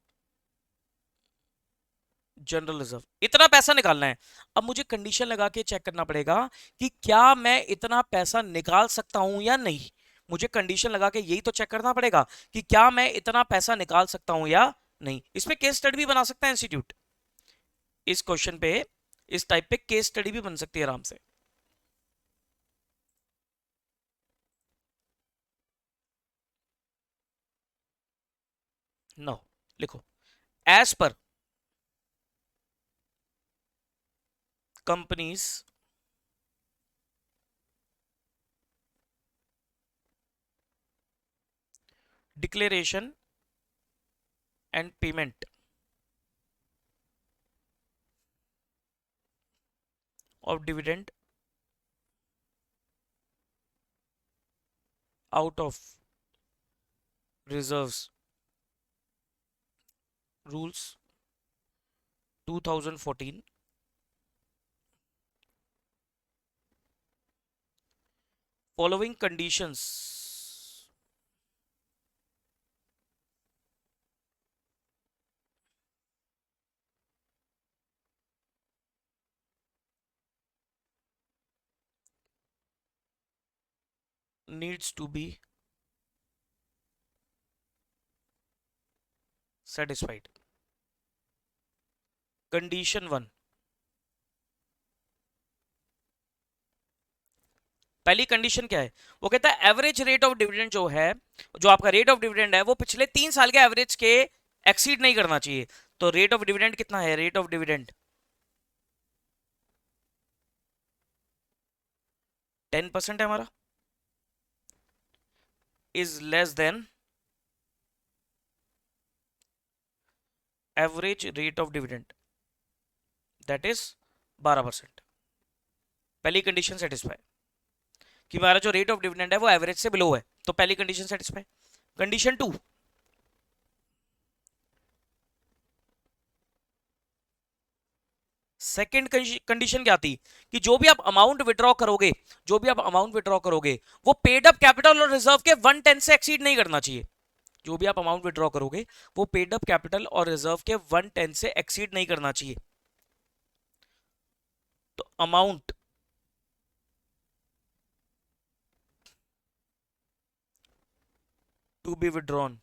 general reserve, इतना पैसा निकालना है। अब मुझे कंडीशन लगा के चेक करना पड़ेगा कि क्या मैं इतना पैसा निकाल सकता हूं या नहीं। मुझे कंडीशन लगा के यही तो चेक करना पड़ेगा कि क्या मैं इतना पैसा निकाल सकता हूं या नहीं। इसमें केस स्टडी भी बना सकता है इंस्टीट्यूट, इस क्वेश्चन पे, इस टाइप पे केस स्टडी भी बन सकती है आराम से। नो, लिखो, as per companies declaration and payment of dividend out of reserves rules 2014 following conditions needs to be satisfied। Condition 1, पहली कंडीशन क्या है, वो कहता है एवरेज रेट ऑफ डिविडेंड जो है, जो आपका रेट ऑफ डिविडेंड है वो पिछले 3 साल के एवरेज के एक्सीड नहीं करना चाहिए। तो रेट ऑफ डिविडेंड कितना है, रेट ऑफ डिविडेंड 10% है हमारा, is less than average rate of dividend that is 12%। पहली कंडीशन सेटिस्फाई कि हमारा जो रेट ऑफ डिविडेंड है वो एवरेज से बिलो है, तो पहली condition satisfy. Condition 2, second condition क्या थी कि जो भी आप अमाउंट विड्रॉ करोगे, जो भी आप अमाउंट विड्रॉ करोगे वो पेड अप कैपिटल और रिजर्व के 1/10 से एक्सीड नहीं करना चाहिए। जो भी आप अमाउंट विड्रॉ करोगे वो पेड अप कैपिटल और रिजर्व के 1/10 से एक्सीड नहीं करना चाहिए। तो अमाउंट टू बी विड्रॉन,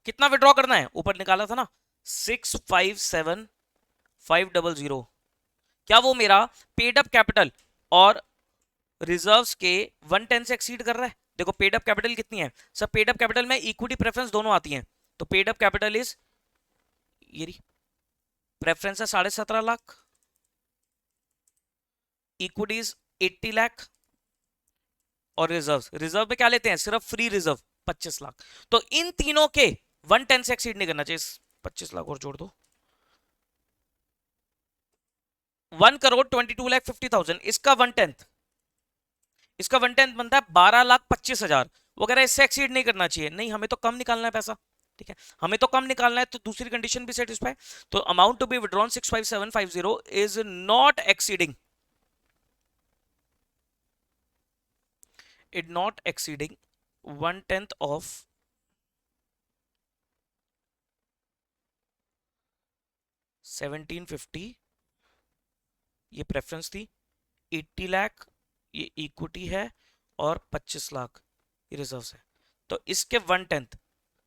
कितना विड्रॉ करना है, ऊपर निकाला था ना 657,500। क्या वो मेरा पेड अप कैपिटल और रिजर्व्स के 1/10 से एक्सीड कर रहा है। देखो पेड अप कैपिटल कितनी है, सब पेड अप कैपिटल में इक्विटी प्रेफरेंस दोनों आती हैं। तो पेड अप कैपिटल इज ये प्रेफरेंस है 17.5 लाख, इक्विटी इज 80 लाख, और रिजर्व में क्या लेते हैं, सिर्फ फ्री रिजर्व 25 लाख। तो इन तीनों के 1/10 से एक्सीड नहीं करना चाहिए। 25 लाख और जोड़ दो, 1,22,50,000, इसका 1/10, इसका 1/10 बनता है 12,25,000। वो कह रहा है इससे एक्सीड नहीं करना चाहिए, नहीं हमें तो कम निकालना है पैसा, ठीक है, हमें तो कम निकालना है। तो दूसरी कंडीशन भी सेटिस्फाई। तो amount to be withdrawn 657,500 is not exceeding, it not exceeding 1/10 of 1750, ये प्रेफरेंस थी, 80 लाख ये इक्विटी है, और 25 लाख ये रिजर्व है। तो इसके 1/10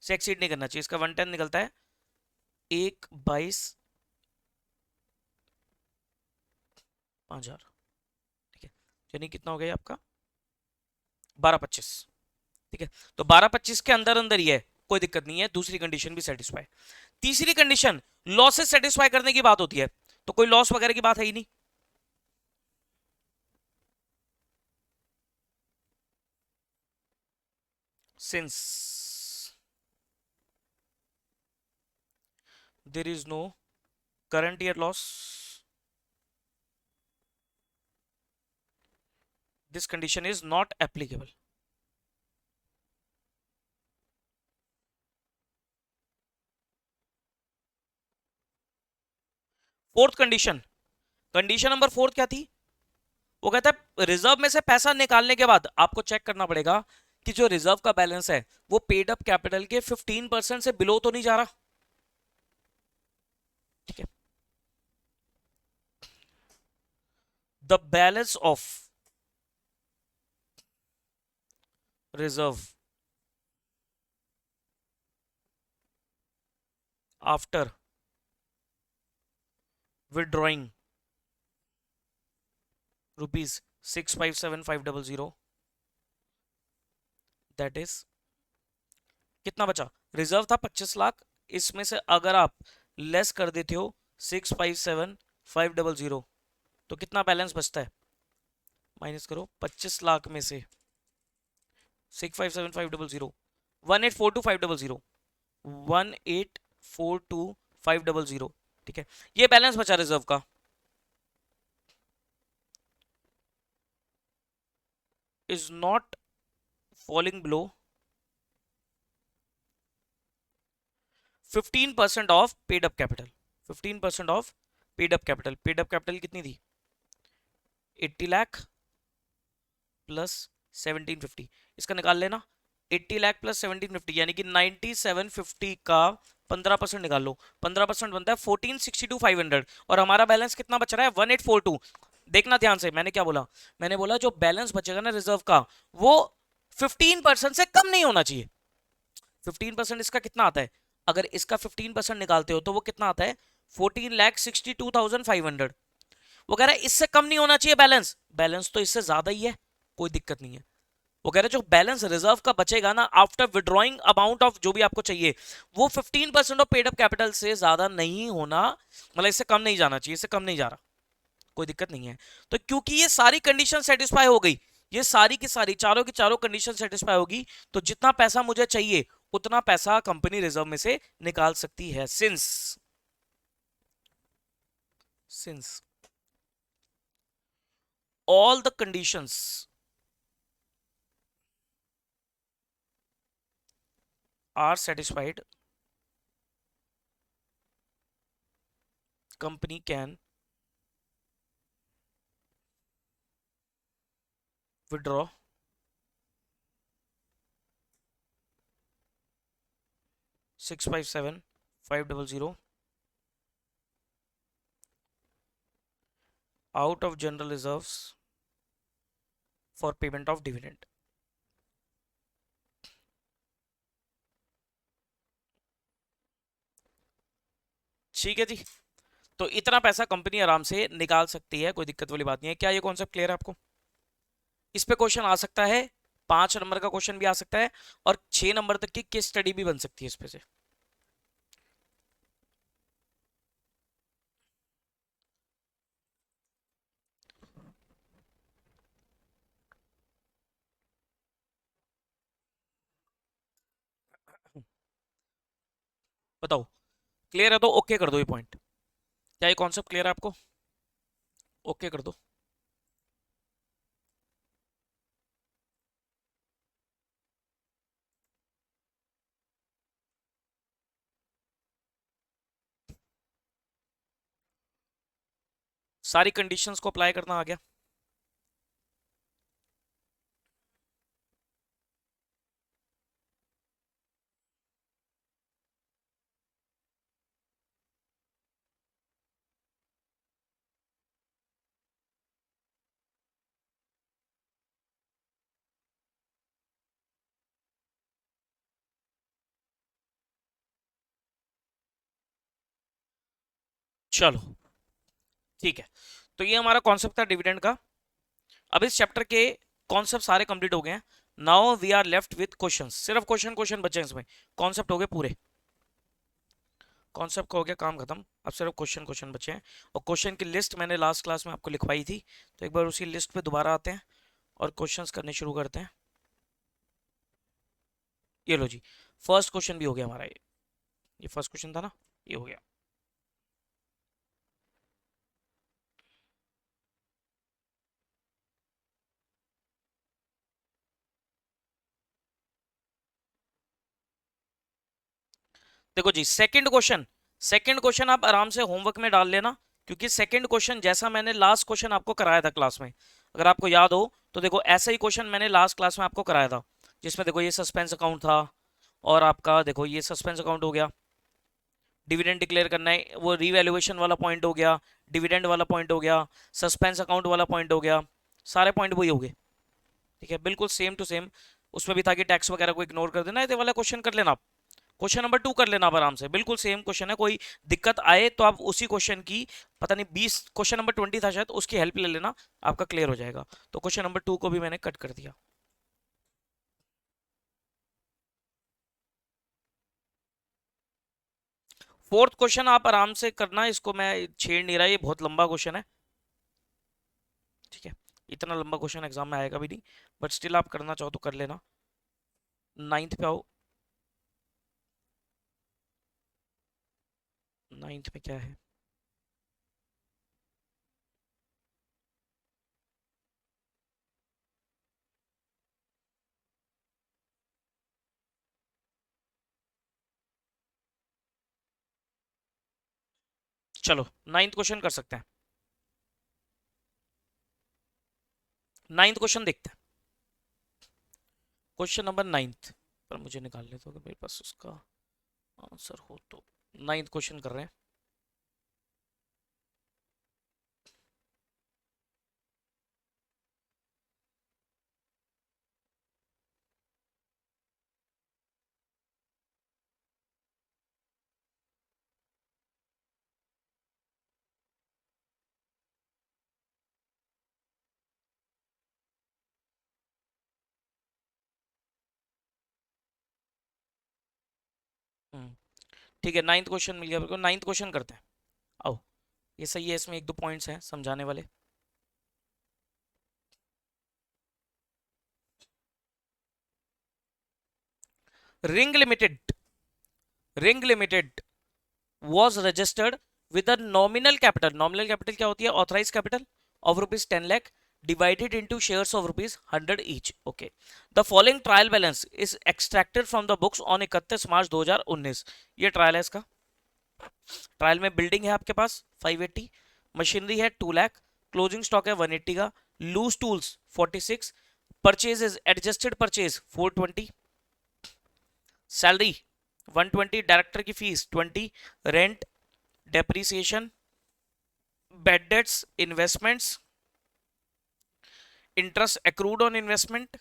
से एक्सीड नहीं करना चाहिए। इसका 1/10 निकलता है 1/22/5000, ठीक है। यानी कितना हो गया आपका 12/25, ठीक है। तो 12/25 के अंदर अंदर ही है, कोई दिक्कत नहीं है, दूसरी कंडीशन भी सेटिस्फाई। तीसरी कंडीशन लॉसेस सेटिस्फाई करने की बात होती है, तो कोई लॉस वगैरह की बात है ही नहीं। Since there is no current year loss, this condition is not applicable. Fourth condition, condition number 4 क्या थी? वो कहता है रिजर्व में से पैसा निकालने के बाद आपको चेक करना पड़ेगा कि जो रिजर्व का बैलेंस है वो पेड अप कैपिटल के 15% से बिलो तो नहीं जा रहा, ठीक है। The balance of reserve after withdrawing ₹657,500, that is कितना बचा? रिजर्व था 25 लाख, इसमें से अगर आप लेस कर देते हो 657,500, तो कितना बैलेंस बचता है? माइनस करो 25 लाख में से 657,500, 1842500, 1842500, ठीक है। ये बैलेंस बचा रिजर्व का। Is not falling below 15% of paid up capital. 15% of paid up capital. Paid up capital कितनी थी? 80 लाख प्लस 1750, इसका निकाल लेना। 80 लाख प्लस 1750 यानी कि 9750 का 15% निकाल लो। 15% बनता है 1462,500, और हमारा बैलेंस कितना बच रहा है? 1842। देखना ध्यान से, मैंने क्या बोला? मैंने बोला जो बैलेंस बचेगा ना रिजर्व का, वो 15% से कम नहीं होना चाहिए। 15% इसका कितना आता है? अगर इसका 15% निकालते हो तो वो कितना आता है? 14,62,500। वो कह रहा है इससे कम नहीं होना चाहिए बैलेंस। बैलेंस तो इससे ज्यादा ही है, कोई दिक्कत नहीं है। वो कह रहे जो बैलेंस रिजर्व का बचेगा ना आफ्टर विड्रॉइंग अमाउंट ऑफ जो भी आपको चाहिए, वो 15% ऑफ पेड अप कैपिटल से ज्यादा नहीं होना, मतलब इससे कम नहीं जाना चाहिए, इससे कम नहीं जा रहा, कोई दिक्कत नहीं है। तो क्योंकि ये सारी कंडीशन सेटिस्फाई हो गई, ये सारी की सारी चारों की चारों कंडीशन सेटिस्फाई होगी, तो जितना पैसा मुझे चाहिए उतना पैसा कंपनी रिजर्व में से निकाल सकती है। Since all the conditions are satisfied, company can withdraw $657,500 out of general reserves for payment of dividend। ठीक है जी, तो इतना पैसा कंपनी आराम से निकाल सकती है, कोई दिक्कत वाली बात नहीं है। क्या ये कॉन्सेप्ट क्लियर है आपको? इस पे क्वेश्चन आ सकता है, 5 नंबर का क्वेश्चन भी आ सकता है, और 6 नंबर तक की केस स्टडी भी बन सकती है इस पे से। बताओ, क्लियर है तो ओके कर दो ये पॉइंट। क्या ये कॉन्सेप्ट क्लियर है आपको? ओके कर दो। सारी कंडीशंस को अप्लाई करना आ गया। चलो ठीक है, तो ये हमारा कॉन्सेप्ट था डिविडेंड का। अब इस चैप्टर के कॉन्सेप्ट सारे कंप्लीट हो गए हैं। Now we are left with questions, सिर्फ क्वेश्चन क्वेश्चन बचे हैं इसमें, कॉन्सेप्ट हो गए पूरे, कॉन्सेप्ट का हो गया काम खत्म, अब सिर्फ क्वेश्चन क्वेश्चन बचे हैं। और क्वेश्चन की लिस्ट मैंने लास्ट क्लास में आपको लिखवाई थी, तो एक बार उसी लिस्ट पे दोबारा आते हैं और क्वेश्चंस करने शुरू करते हैं। ये लो जी, फर्स्ट क्वेश्चन भी हो गया हमारा, ये फर्स्ट क्वेश्चन था ना, ये हो गया। देखो जी सेकंड क्वेश्चन आप आराम से होमवर्क में डाल लेना, क्योंकि सेकंड क्वेश्चन जैसा मैंने लास्ट क्वेश्चन आपको कराया था क्लास में, अगर आपको याद हो तो देखो ऐसा ही क्वेश्चन मैंने लास्ट क्लास में आपको कराया था, जिसमें देखो ये सस्पेंस अकाउंट था, और आपका देखो ये सस्पेंस अकाउंट हो गया, डिविडेंड डिक्लेयर करना है, वो रीवैल्यूएशन वाला पॉइंट हो गया, डिविडेंड वाला पॉइंट हो गया, सस्पेंस अकाउंट वाला पॉइंट हो गया, सारे पॉइंट वही हो गए। ठीक है, बिल्कुल सेम टू सेम। उसमें भी था कि टैक्स वगैरह को इग्नोर कर देना, ये वाला क्वेश्चन कर लेना आप, क्वेश्चन नंबर 2 कर लेना आप आराम से, बिल्कुल सेम क्वेश्चन है, कोई दिक्कत आए तो आप उसी क्वेश्चन की, पता नहीं 20 क्वेश्चन नंबर 20 था शायद, उसकी हेल्प ले लेना, आपका क्लियर हो जाएगा। तो क्वेश्चन नंबर 2 को भी मैंने कट कर दिया। फोर्थ क्वेश्चन आप आराम से करना, इसको मैं छेड़ नहीं रहा, ये बहुत लंबा क्वेश्चन है। ठीक है, इतना लंबा क्वेश्चन एग्जाम में आएगा भी नहीं, बट स्टिल आप करना चाहो तो कर लेना। नाइन्थ पे आओ, नाइन्थ में क्या है? चलो नाइन्थ क्वेश्चन कर सकते हैं, नाइन्थ क्वेश्चन देखते हैं, क्वेश्चन नंबर नाइन्थ, पर मुझे निकाल ले तो मेरे पास उसका आंसर हो तो। नाइन्थ क्वेश्चन कर रहे हैं। ठीक है, नाइन्थ क्वेश्चन मिल गया, बिल्कुल नाइन्थ क्वेश्चन करते हैं। आओ, ये सही है, इसमें एक दो पॉइंट्स हैं समझाने वाले। Ring limited, ring limited was registered with a nominal capital क्या होती है, authorise capital of ₹10 lakh divided into shares of ₹100 each. Okay, the following trial balance is extracted from the books on 31 मार्च 2019। ये trial है, इसका trial में building है आपके पास 580, machinery है 2 लाख, क्लोजिंग स्टॉक है 180 का, loose tools 46, purchases adjusted purchase 420, salary 120, director की fees 20, rent, depreciation, bad debts, investments, interest accrued on investment,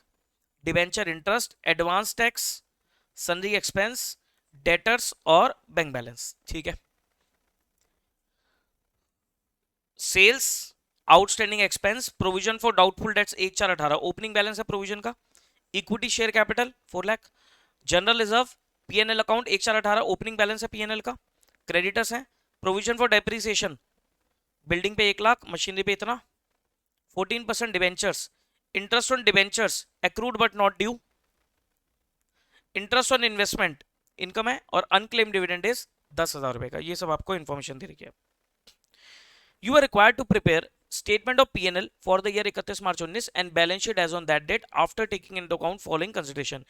debenture interest, advance tax, sundry expense, debtors और बैंक बैलेंस। ठीक है, sales, outstanding expense, provision for doubtful debts 1/4/18, opening balance है provision का, equity share capital 4 lakh, general reserve, PNL account 1/4/18, opening balance है PNL का, creditors है, provision for depreciation, building पे 1 lakh, machinery पे इतना, 14% debentures, interest on debentures accrued but not due, interest on investment income है, और अनक्लेम डिविडेंड इज 10,000 रुपए का। ये सब आपको इन्फॉर्मेशन दे रखी है। You are required to prepare statement of PNL for the year 31 March 19 and balance sheet as on that date after taking into account following consideration.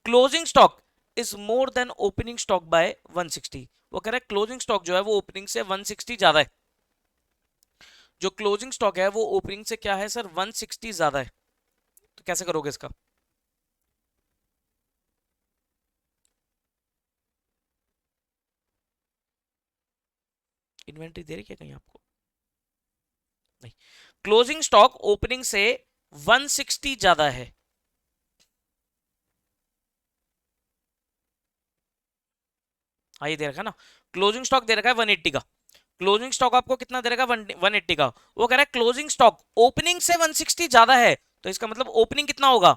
Closing stock is more than opening stock by 160। वो कह रहा है closing stock जो है वो opening से 160 ज्यादा है, जो क्लोजिंग स्टॉक है वो ओपनिंग से क्या है सर, 160 ज्यादा है। तो कैसे करोगे इसका? इन्वेंट्री दे रही है कहीं आपको? नहीं, क्लोजिंग स्टॉक ओपनिंग से 160 ज्यादा है। हाँ ये दे रखा है ना, क्लोजिंग स्टॉक दे रखा है 180 का, क्लोजिंग स्टॉक आपको कितना दे देगा 180 का। वो कह रहा है क्लोजिंग स्टॉक ओपनिंग से 160 ज्यादा है, तो इसका मतलब ओपनिंग कितना होगा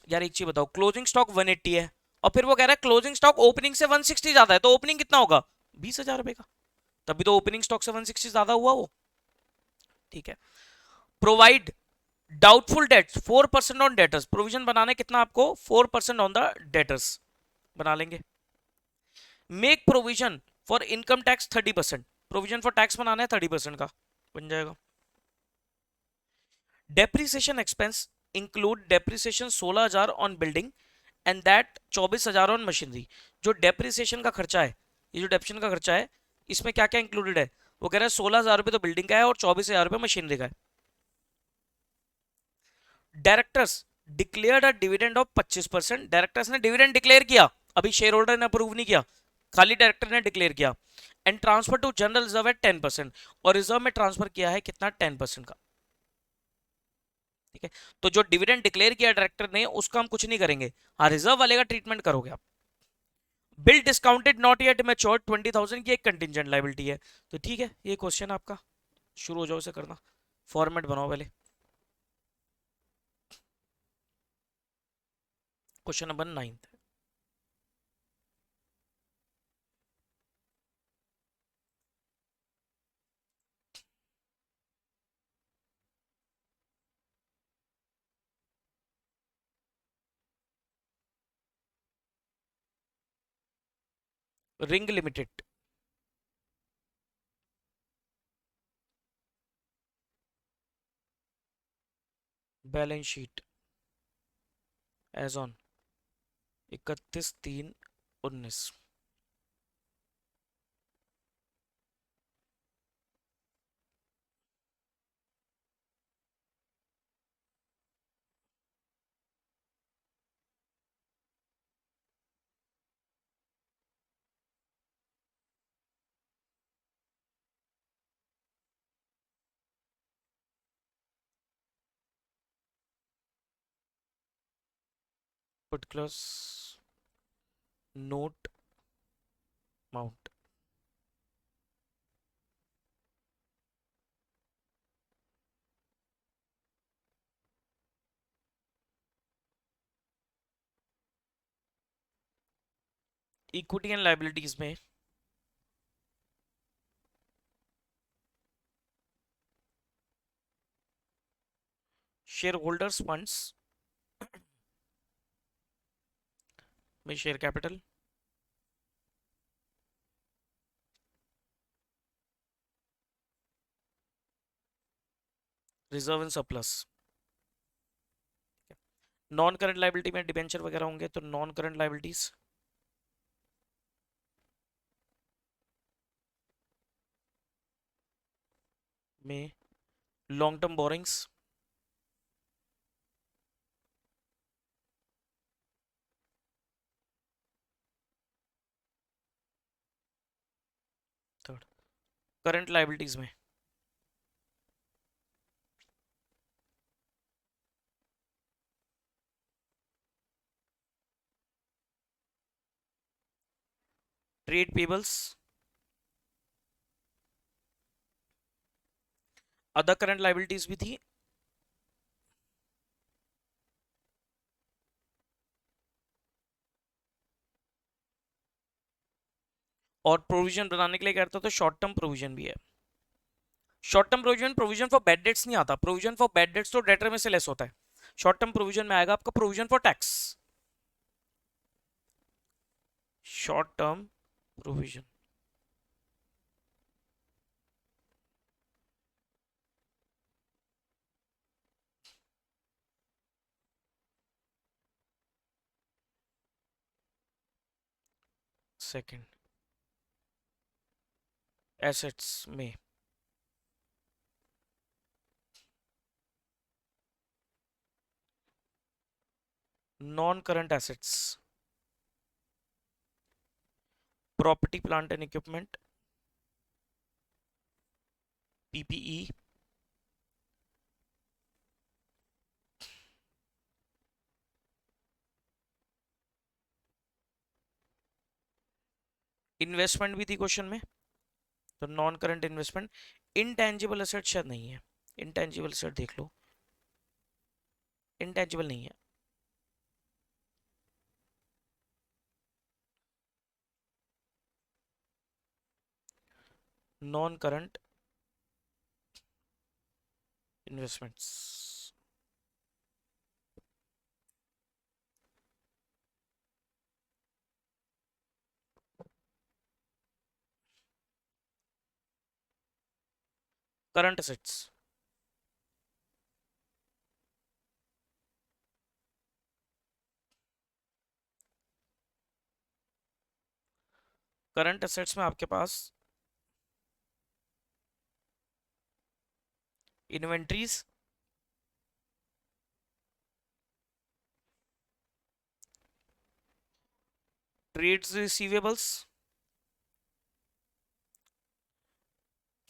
यार, एक चीज बताओ, क्लोजिंग स्टॉक 180 है और फिर वो कह रहा है क्लोजिंग स्टॉक ओपनिंग से 160 ज्यादा है, तो ओपनिंग कितना होगा 20,000 रुपए का, तभी तो ओपनिंग स्टॉक से 160 ज्यादा हुआ वो। ठीक है। Provide doubtful debts 4% on debtors, provision बनाने कितना आपको 4% ऑन द डेटर्स बना लेंगे। Make provision for income tax 30%, provision for tax बनाना है 30% का, बन जाएगा। Depreciation expense include depreciation 16,000 on building and that 24,000 on machinery. जो डेप्रिसिएशन का खर्चा है, ये जो डेप्रिसिएशन का खर्चा है, इसमें क्या क्या इंक्लूडेड है, वो कह रहा है 16,000 रुपये तो बिल्डिंग का है और 24,000 रुपये मशीनरी का है। Directors declared a dividend of 25%, directors ने डिविडेंड डिक्लेयर किया, अभी शेयर होल्डर ने अप्रूव नहीं किया, खाली डायरेक्टर ने डिक्लेयर किया। And transfer to general reserve है 10%, और रिजर्व में ट्रांसफर किया है कितना 10% का। ठीक है, तो जो डिविडेंड डिक्लेयर किया डायरेक्टर ने उसका हम कुछ नहीं करेंगे, हाँ रिजर्व वाले का ट्रीटमेंट करोगे आप। Bill discounted not yet mature 20,000 की एक कंटिजेंट लाइबिलिटी है। तो ठीक है, ये क्वेश्चन आपका शुरू हो जाओ से करना, फॉर्मेट बनाओ पहले। Question number 9, ring limited balance sheet as on 31/3/19। Particulars note amount, equity and liabilities में शेयर होल्डर्स फंड्स में share capital, reserve and surplus. Non current liability में डिबेंचर वगैरह होंगे, तो नॉन करंट लाइबिलिटीज में long term borrowings, third current liabilities में trade payables, other current liabilities भी थी, और प्रोविजन बनाने के लिए कहता तो शॉर्ट टर्म प्रोविजन भी है। Short term provision, provision for bad debts नहीं आता, प्रोविजन फॉर बैड डेट्स तो डेटर में से लेस होता है। शॉर्ट टर्म प्रोविजन में आएगा आपका provision for tax, short term provision. Second assets में non current assets, property plant and equipment, PPE, investment भी थी क्वेश्चन में, तो non current investment. Intangible asset शायद नहीं है, इनटेंजिबल एसेट देख लो, इनटेंजिबल नहीं है। Non current investments, current assets. Current assets में आपके पास inventories, trades receivables,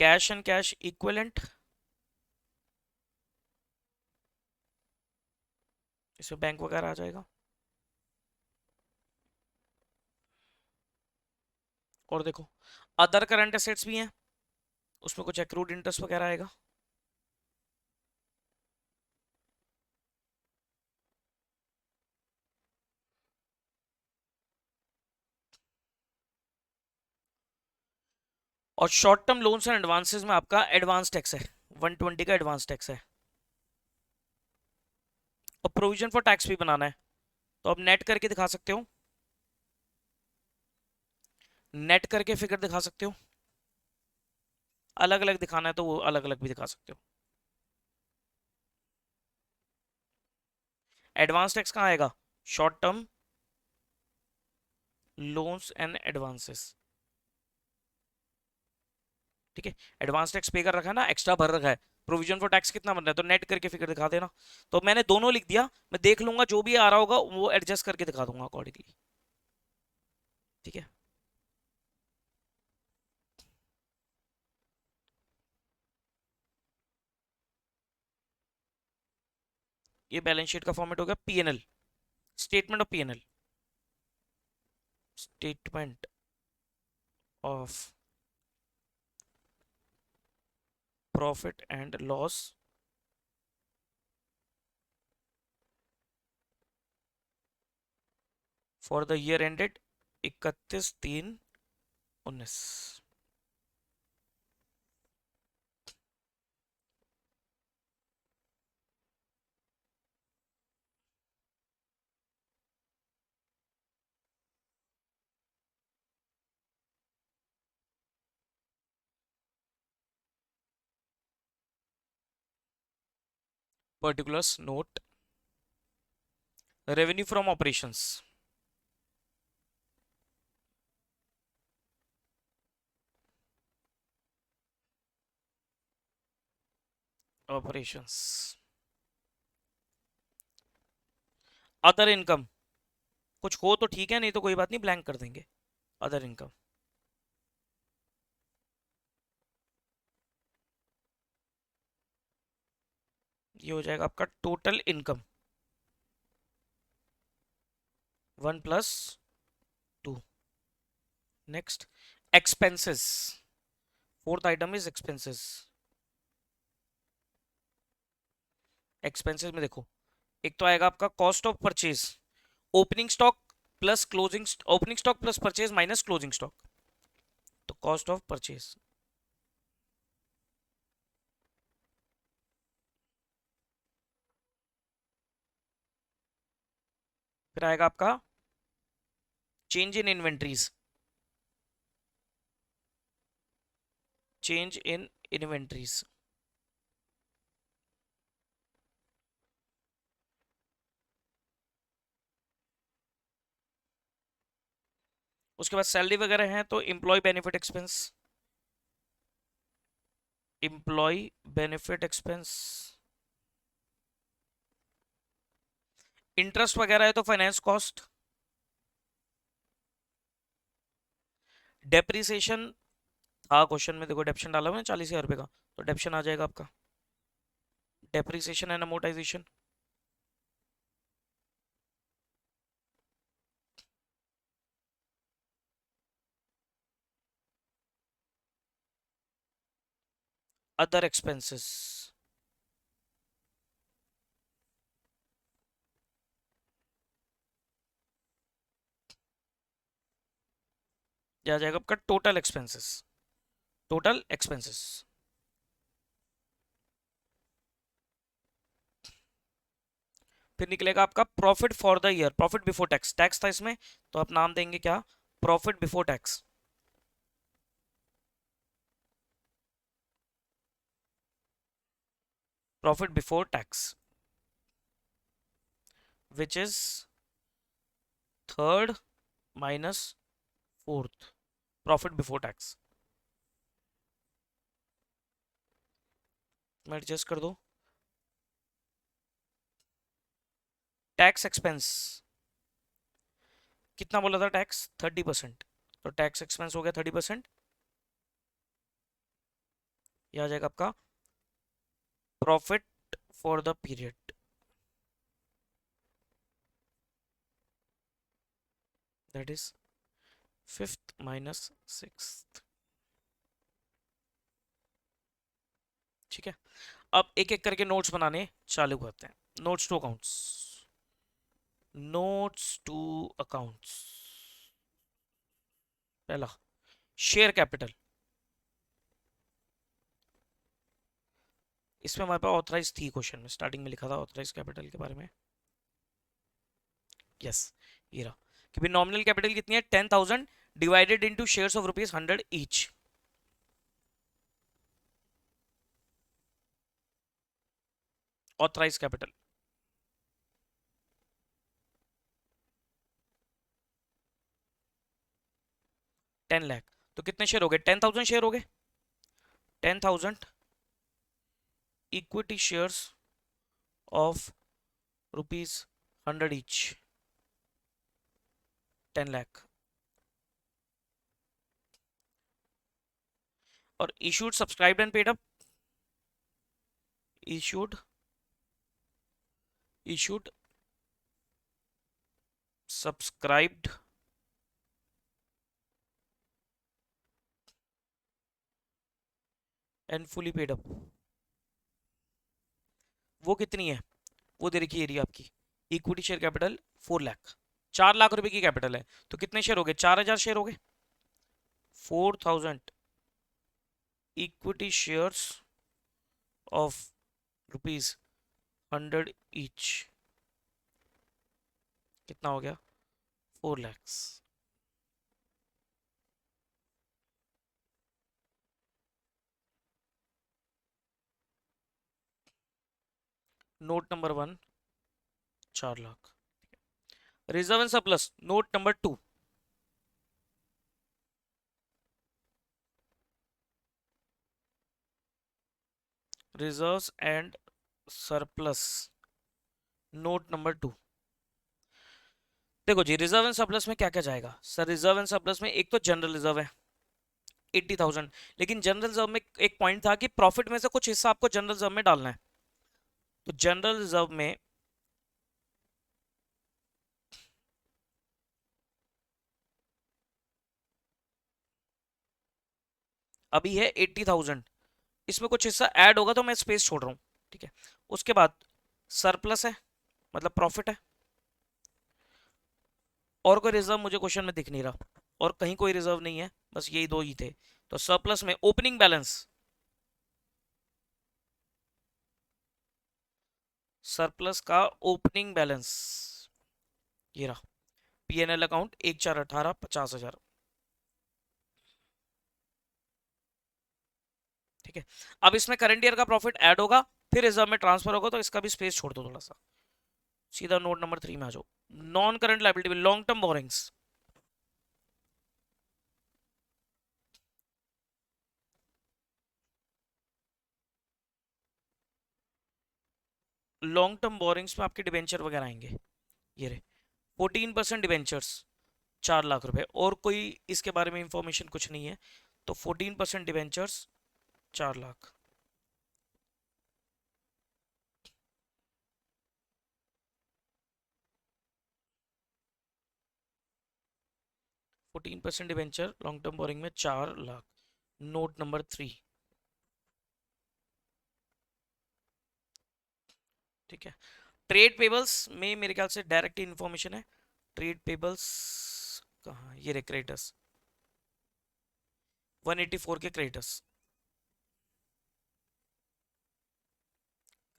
cash and cash equivalent, इसमें बैंक वगैरह आ जाएगा। और देखो अदर करंट एसेट्स भी हैं, उसमें कुछ एक्रूड इंटरेस्ट वगैरह आएगा। और short term loans and advances में आपका एडवांस टैक्स है, 120 का एडवांस टैक्स है। और प्रोविजन फॉर टैक्स भी बनाना है, तो अब नेट करके दिखा सकते हो, नेट करके फिगर दिखा सकते हो। अलग अलग दिखाना है तो वो अलग अलग भी दिखा सकते हो। एडवांस टैक्स कहाँ आएगा, short term loans and advances, ठीक है। एडवांस टैक्स पे कर रखा है ना, एक्स्ट्रा भर रखा है, प्रोविजन फॉर टैक्स कितना बन रहा है, तो नेट करके फिगर दिखा देना। तो मैंने दोनों लिख दिया, मैं देख लूंगा जो भी आ रहा होगा वो एडजस्ट करके दिखा दूंगा अकॉर्डिंगली, ठीक है। ये बैलेंस शीट का फॉर्मेट हो गया, PNL, statement of PNL, statement of profit and loss for the year ended 31/3/19। Particulars note, revenue from operations, operations, other income, कुछ हो तो ठीक है, नहीं तो कोई बात नहीं, ब्लैंक कर देंगे। अदर इनकम, ये हो जाएगा आपका total income 1+2। Next expenses, fourth item is expenses. Expenses में देखो, एक तो आएगा आपका cost of purchase, opening stock plus closing, opening stock plus purchase minus closing stock, तो कॉस्ट ऑफ परचेज। फिर आएगा आपका change in inventories, change in inventories. उसके बाद सैलरी वगैरह है तो employ benefit expense, employ benefit expense. Interest वगैरह है तो फाइनेंस कॉस्ट। डेप्रिसिएशन था क्वेश्चन में, देखो डेप्शन डाला हुआ है 40,000 रुपए का, तो डेप्शन आ जाएगा आपका, depreciation and amortisation. Other expenses, आ जाएगा आपका टोटल एक्सपेंसेस, टोटल एक्सपेंसेस। फिर निकलेगा आपका profit for the year, profit before tax, tax था इसमें तो आप नाम देंगे क्या, profit before tax, profit before tax which is third minus fourth, profit before tax मैं एडजस्ट कर दो। टैक्स एक्सपेंस कितना बोला था, टैक्स 30%, तो टैक्स एक्सपेंस हो गया 30%। यह आ जाएगा आपका profit for the period, that is fifth minus sixth. ठीक है, अब एक एक करके नोट्स बनाने चालू करते हैं। Notes to accounts, notes to accounts. पहला शेयर कैपिटल, इसमें हमारे पास ऑथराइज थी, क्वेश्चन में स्टार्टिंग में लिखा था ऑथराइज कैपिटल के बारे में। यस, ये रहा कि भाई नॉमिनल कैपिटल कितनी है, 10,000 divided into shares of ₹100 each. Authorise capital 10 lakh, तो कितने शेयर हो गए, 10,000 शेयर हो गए, 10,000 equity shares of ₹100 each, 10 lakh. और issued subscribed and paid up, issued issued subscribed and fully paid up, वो कितनी है, वो दे रखी एरिया आपकी। Equity share capital 4 lakh, 4 lakh रुपए की कैपिटल है, तो कितने शेयर हो गए, 4,000 शेयर हो गए, 4,000 इक्विटी शेयर्स ऑफ ₹100 ईच, कितना हो गया, 4 lakhs। Note number 1 4 lakh. Reserve and surplus, note number 2, reserves and surplus, note number 2। देखो जी, रिजर्व एंड सरप्लस में क्या क्या जाएगा सर, रिजर्व एंड सरप्लस में एक तो जनरल रिजर्व है 80,000, लेकिन जनरल रिजर्व में एक पॉइंट था कि प्रॉफिट में से कुछ हिस्सा आपको जनरल रिजर्व में डालना है, तो जनरल रिजर्व में अभी है 80,000, इसमें कुछ हिस्सा ऐड होगा तो मैं स्पेस छोड़ रहा हूँ, ठीक है। उसके बाद सरप्लस है, मतलब प्रॉफिट है, और कोई रिजर्व मुझे क्वेश्चन में दिख नहीं रहा, और कहीं कोई रिजर्व नहीं है, बस यही दो ही थे। तो सरप्लस में ओपनिंग बैलेंस, सरप्लस का ओपनिंग बैलेंस ये रहा, पीएनएल अकाउंट 1/4/18 50,000, ठीक है। अब इसमें करंट ईयर का प्रॉफिट ऐड होगा, फिर रिजर्व में ट्रांसफर होगा, तो इसका भी स्पेस छोड़ दो थोड़ा सा, सीधा नोट नंबर 3 में आ जाओ। Non current liability, long term borings, long term borings में आपके डिबेंचर वगैरह आएंगे, ये रहे 14% डिबेंचर्स 4 लाख रुपए, और कोई इसके बारे में इंफॉर्मेशन कुछ नहीं है, तो 14% debentures 4 lakh. 14% debenture long term borrowing में 4 लाख, नोट नंबर 3। ठीक है। ट्रेड पेबल्स में मेरे ख्याल से डायरेक्ट इन्फॉर्मेशन है। ट्रेड पेबल्स कहाँ, ये रे क्रेडिटर्स, 184 के creditors,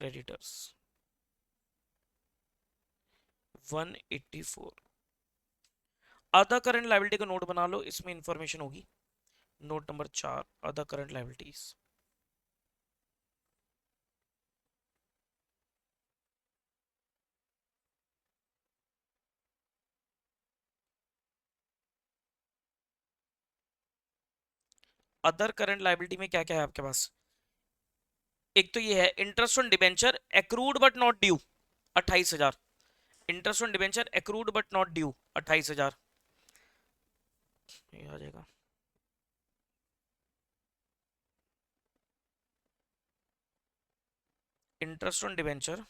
creditors 184। Other current liability का नोट बना लो, इसमें इंफॉर्मेशन होगी। Note number 4, other current liabilities. Other current liability में क्या क्या है आपके पास? एक तो ये है interest on debenture accrued but not due, 28,000। Interest on debenture accrued but not due, 28,000। ये आ जाएगा। Interest on debenture,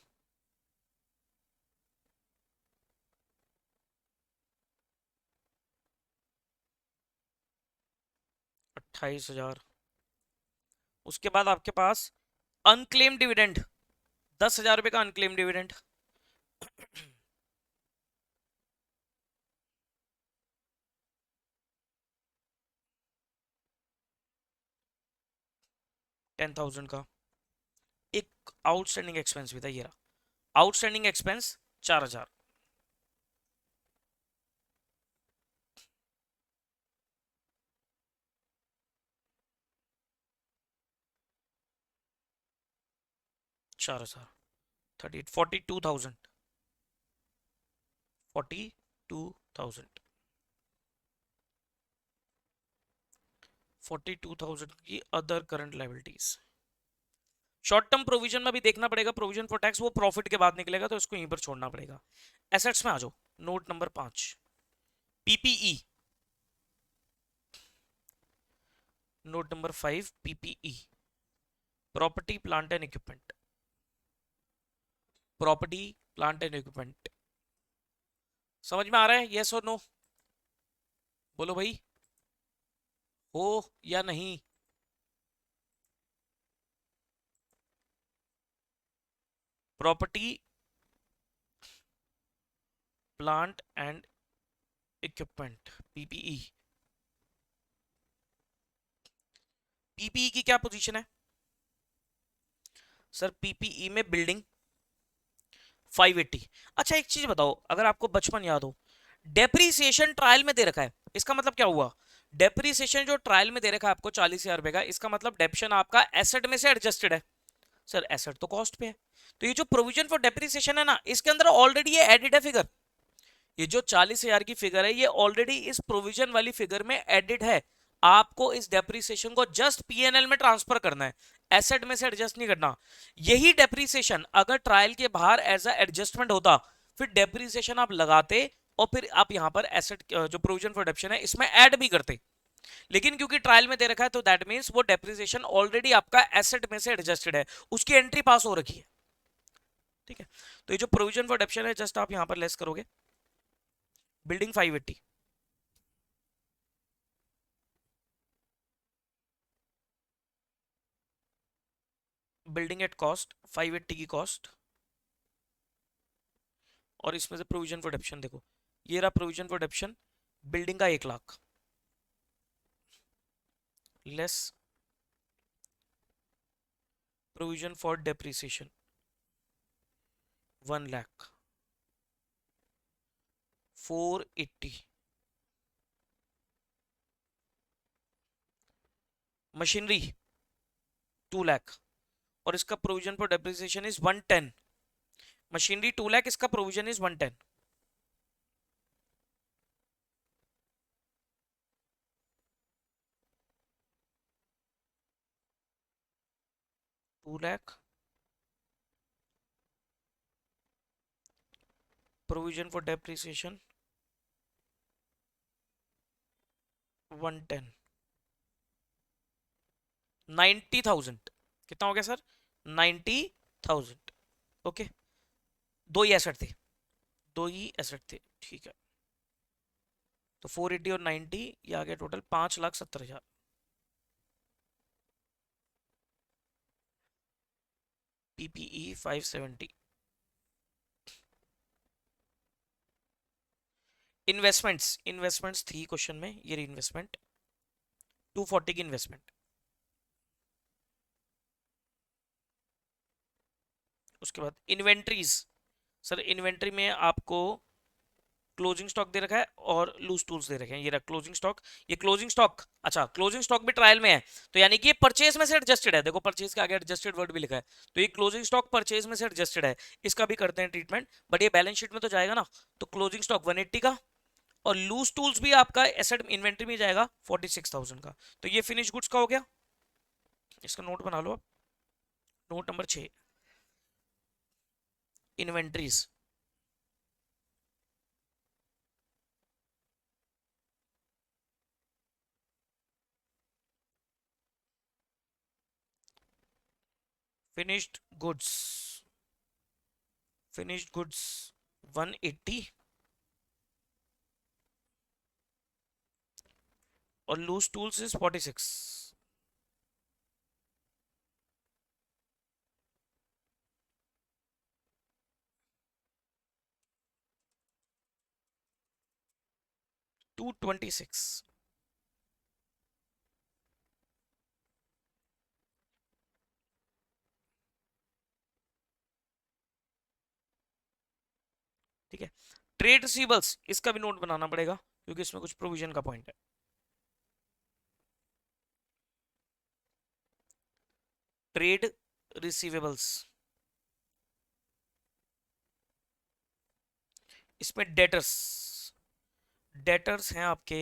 28,000। उसके बाद आपके पास अनक्लेम डिविडेंड, 10,000 रुपए का अनक्लेम डिविडेंड। 10,000 का। एक आउटस्टैंडिंग एक्सपेंस भी था, ये रहा आउटस्टैंडिंग एक्सपेंस, 4,000। 4,000, 38, 42,000, 42,000, 42,000 की other current liabilities. Short term provision में भी देखना पड़ेगा, प्रोविजन फॉर टैक्स वो प्रॉफिट के बाद निकलेगा, तो इसको यहीं पर छोड़ना पड़ेगा। एसेट्स में आ जाओ, note number 5, PPE. Note number 5, PPE, property plant and equipment. Property plant and equipment समझ में आ रहा है? यस और नो, बोलो भाई, हो या नहीं? Property plant and equipment, PPE. PPE की क्या पोजीशन है सर? पीपीई में बिल्डिंग 580। अच्छा एक चीज बताओ, अगर आपको बचपन याद हो, डेप्रीसिएशन ट्रायल में दे रखा है, इसका मतलब क्या हुआ? डेप्रीसिएशन जो ट्रायल में दे रखा है आपको 40,000 रुपए का, इसका मतलब डेप्शन आपका एसेट में से एडजस्टेड है। सर एसेट तो कॉस्ट पे है, तो ये जो प्रोविजन फॉर डेप्रीसिएशन है ना, इसके अंदर ऑलरेडी ये एडिड है फिगर। ये जो 40,000 की फिगर है, ये ऑलरेडी इस प्रोविजन वाली फिगर में एडिड है। आपको इस डेप्रीसिएशन को जस्ट पीएनएल में ट्रांसफर करना है, एसेट में से एडजस्ट नहीं करना। यही डेप्रीसिएशन अगर ट्रायल के बाहर एज अ एडजस्टमेंट होता, फिर डेप्रीसिएशन आप लगाते और फिर आप यहां पर एसेट जो प्रोविजन फॉर डेप्शन है इसमें ऐड भी करते। लेकिन क्योंकि ट्रायल में दे रखा है, तो दैट मींस वो डेप्रीसिएशन ऑलरेडी आपका एसेट में से एडजस्टेड है, उसकी एंट्री पास हो रखी है। ठीक है, तो ये जो प्रोविजन फॉर डेप्शन है, जस्ट आप यहां पर लेस करोगे, बिल्डिंग 580, बिल्डिंग एट कॉस्ट 580 की कॉस्ट, और इसमें से प्रोविजन फॉर डेप्शन देखो, ये रहा प्रोविजन फॉर डेप्शन, बिल्डिंग का 1 lakh, less provision for depreciation 1 lakh, 480। Machinery 2 lakh, और इसका provision for depreciation is 110। Machinery 2 lakh, इसका provision is 110। 2 lakh, provision for depreciation 110, 90,000। कितना हो गया सर? 90,000। ओके, दो ही एसेट थे, दो ही एसेट थे, ठीक है। तो 480 और 90, ये आ गया टोटल 5,70,000। पीपीई 570, इन्वेस्टमेंट्स इन्वेस्टमेंट्स थी क्वेश्चन में, ये रही इन्वेस्टमेंट 240 की इन्वेस्टमेंट। उसके बाद इन्वेंट्रीज, सर इन्वेंट्री में आपको क्लोजिंग स्टॉक दे रखा है और लूज टूल्स दे रखे हैं। ये रहा क्लोजिंग स्टॉक, ये क्लोजिंग स्टॉक, अच्छा क्लोजिंग स्टॉक भी ट्रायल में है, तो यानी कि ये परचेज में से एडजस्टेड है। देखो परचेज के आगे एडजस्टेड वर्ड भी लिखा है, तो ये क्लोजिंग स्टॉक परचेज में से एडजस्टेड है, इसका भी करते हैं ट्रीटमेंट, बट ये बैलेंस शीट में तो जाएगा ना। तो क्लोजिंग स्टॉक 180 का, और लूज टूल्स भी आपका एसेट इन्वेंट्री में जाएगा 46,000 का। तो ये फिनिश गुड्स का हो गया, इसका नोट बना लो आप। Note number 6, inventories. Finished goods, finished goods 180 और लूज टूल्स इज 46। 226। ठीक है, ट्रेड रिसीवेबल्स इसका भी नोट बनाना पड़ेगा क्योंकि इसमें कुछ प्रोविजन का पॉइंट है। ट्रेड रिसीवेबल्स, इसमें डेटर्स, डेटर्स हैं आपके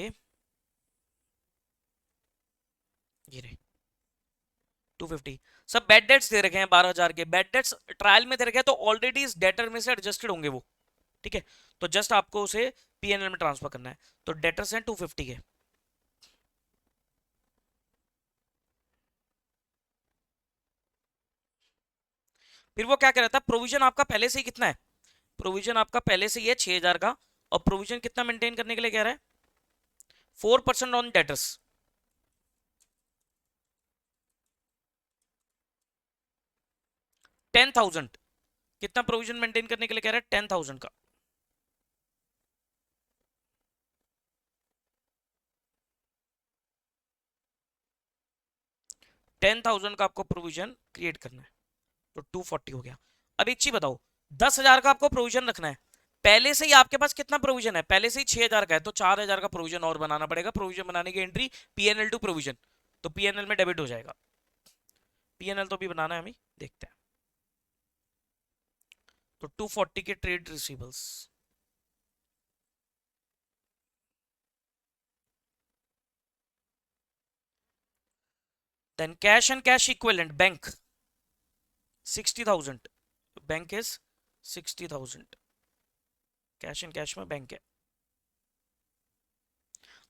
ये रहे 250। सब बैड डेट्स दे रखे हैं 12,000 के, बैड डेट्स ट्रायल में दे रखे हैं, तो ऑलरेडी इस डेटर में से एडजस्टेड होंगे वो। ठीक है, तो जस्ट आपको उसे पीएनएल में ट्रांसफर करना है। तो डेटर्स हैं 250 के। फिर वो क्या कह रहा था, प्रोविजन आपका पहले से ही कितना है, प्रोविजन आपका पहले से ही है 6,000 का, और प्रोविजन कितना मेंटेन करने के लिए कह रहा है 4% ऑन डेटर्स। 10,000 कितना प्रोविजन मेंटेन करने के लिए कह रहा है 10,000 का। 10,000 का आपको प्रोविजन क्रिएट करना है, तो 240 हो गया। अब एक चीज बताओ, 10,000 का आपको प्रोविजन रखना है, पहले से ही आपके पास कितना प्रोविजन है, पहले से ही 6,000 का है, तो 4,000 का प्रोविजन और बनाना पड़ेगा। प्रोविजन बनाने की एंट्री पीएनएल टू प्रोविजन, तो पीएनएल में डेबिट हो जाएगा। पीएनएल तो भी बनाना है हमें, देखते हैं। तो 240 के trade receivables, then cash and cash equivalent bank 60,000, bank is 60,000, cash and cash में बैंक है।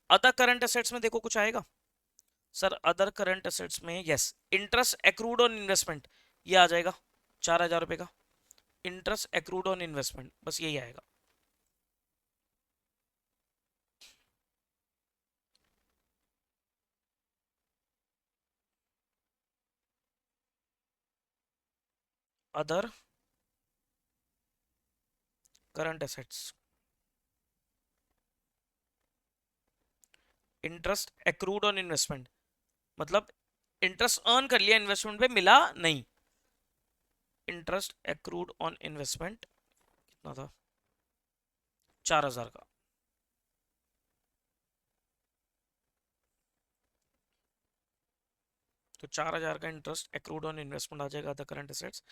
अदर करंट एसेट्स में देखो कुछ आएगा सर, अदर करंट एसेट्स में yes, interest accrued on investment, ये आ जाएगा 4,000 रुपए का, इंटरेस्ट एक्रूड ऑन इन्वेस्टमेंट, बस यही आएगा। Other current assets, interest accrued on investment, मतलब इंटरेस्ट अर्न कर लिया, इन्वेस्टमेंट पे मिला नहीं। इंटरेस्ट एक्रूड ऑन इन्वेस्टमेंट कितना था 4,000 का, तो 4,000 का इंटरेस्ट एक्रूड ऑन इन्वेस्टमेंट आ जाएगा अदर करंट एसेट्स।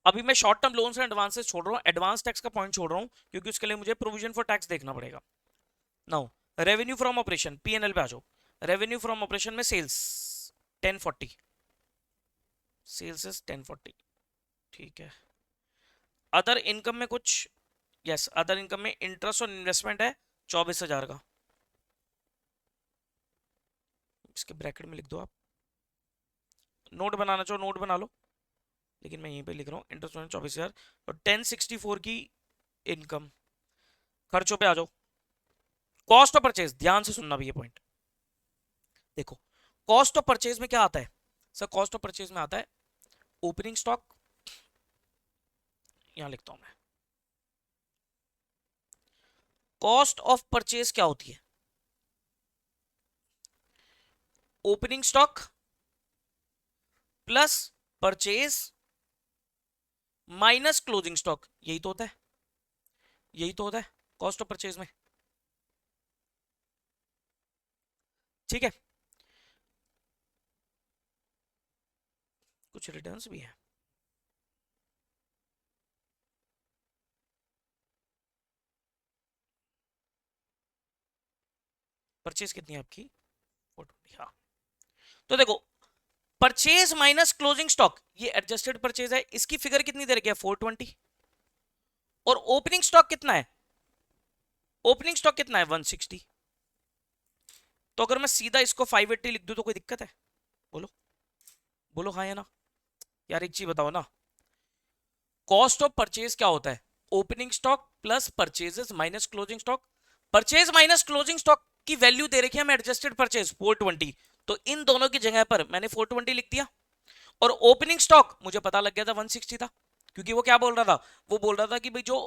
अभी मैं short term loans and advances छोड़ रहा हूँ, एडवांस टैक्स का पॉइंट छोड़ रहा हूँ क्योंकि उसके लिए मुझे प्रोविजन फॉर टैक्स देखना पड़ेगा। Now revenue from operation, PNL पे आ जाओ। रेवेन्यू फ्रॉम ऑपरेशन में सेल्स 1040, सेल्स इज 1040, ठीक है। अदर इनकम में कुछ, यस अदर इनकम में इंटरेस्ट और इन्वेस्टमेंट है 24,000 का, इसके ब्रैकेट में लिख दो आप। नोट बनाना चाहो नोट बना लो, लेकिन मैं यहीं पे लिख रहा हूँ इंटरेस्ट 24,000 और 1064 की इनकम। खर्चों पे आ जाओ, कॉस्ट ऑफ परचेज, ध्यान से सुनना भी ये पॉइंट। देखो कॉस्ट ऑफ परचेज में क्या आता है सर, कॉस्ट ऑफ परचेज में आता है ओपनिंग स्टॉक, यहां लिखता हूं मैं, कॉस्ट ऑफ परचेज क्या होती है? Opening stock plus purchase minus closing stock, यही तो होता है, यही तो होता है कॉस्ट ऑफ परचेज में। ठीक है, कुछ रिटर्न्स भी है। परचेज कितनी है आपकी? 420। हाँ, तो देखो, परचेज माइनस क्लोजिंग स्टॉक, ये एडजस्टेड परचेज है, इसकी फिगर कितनी दे रखी है? 420। और ओपनिंग स्टॉक कितना है? ओपनिंग स्टॉक कितना है? 160। तो अगर मैं सीधा इसको 580 लिख दूं तो कोई दिक्कत है? बोलो, बोलो हाँ या ना। यार एक चीज बताओ ना, कॉस्ट ऑफ परचेज क्या होता है? Opening stock plus purchases minus closing stock. Purchase minus closing stock की वैल्यू दे रखी है हमें एडजस्टेड परचेज 420, तो इन दोनों की जगह पर मैंने 420 लिख दिया। और ओपनिंग स्टॉक मुझे पता लग गया था 160 था, क्योंकि वो क्या बोल रहा था? वो बोल रहा था कि भाई जो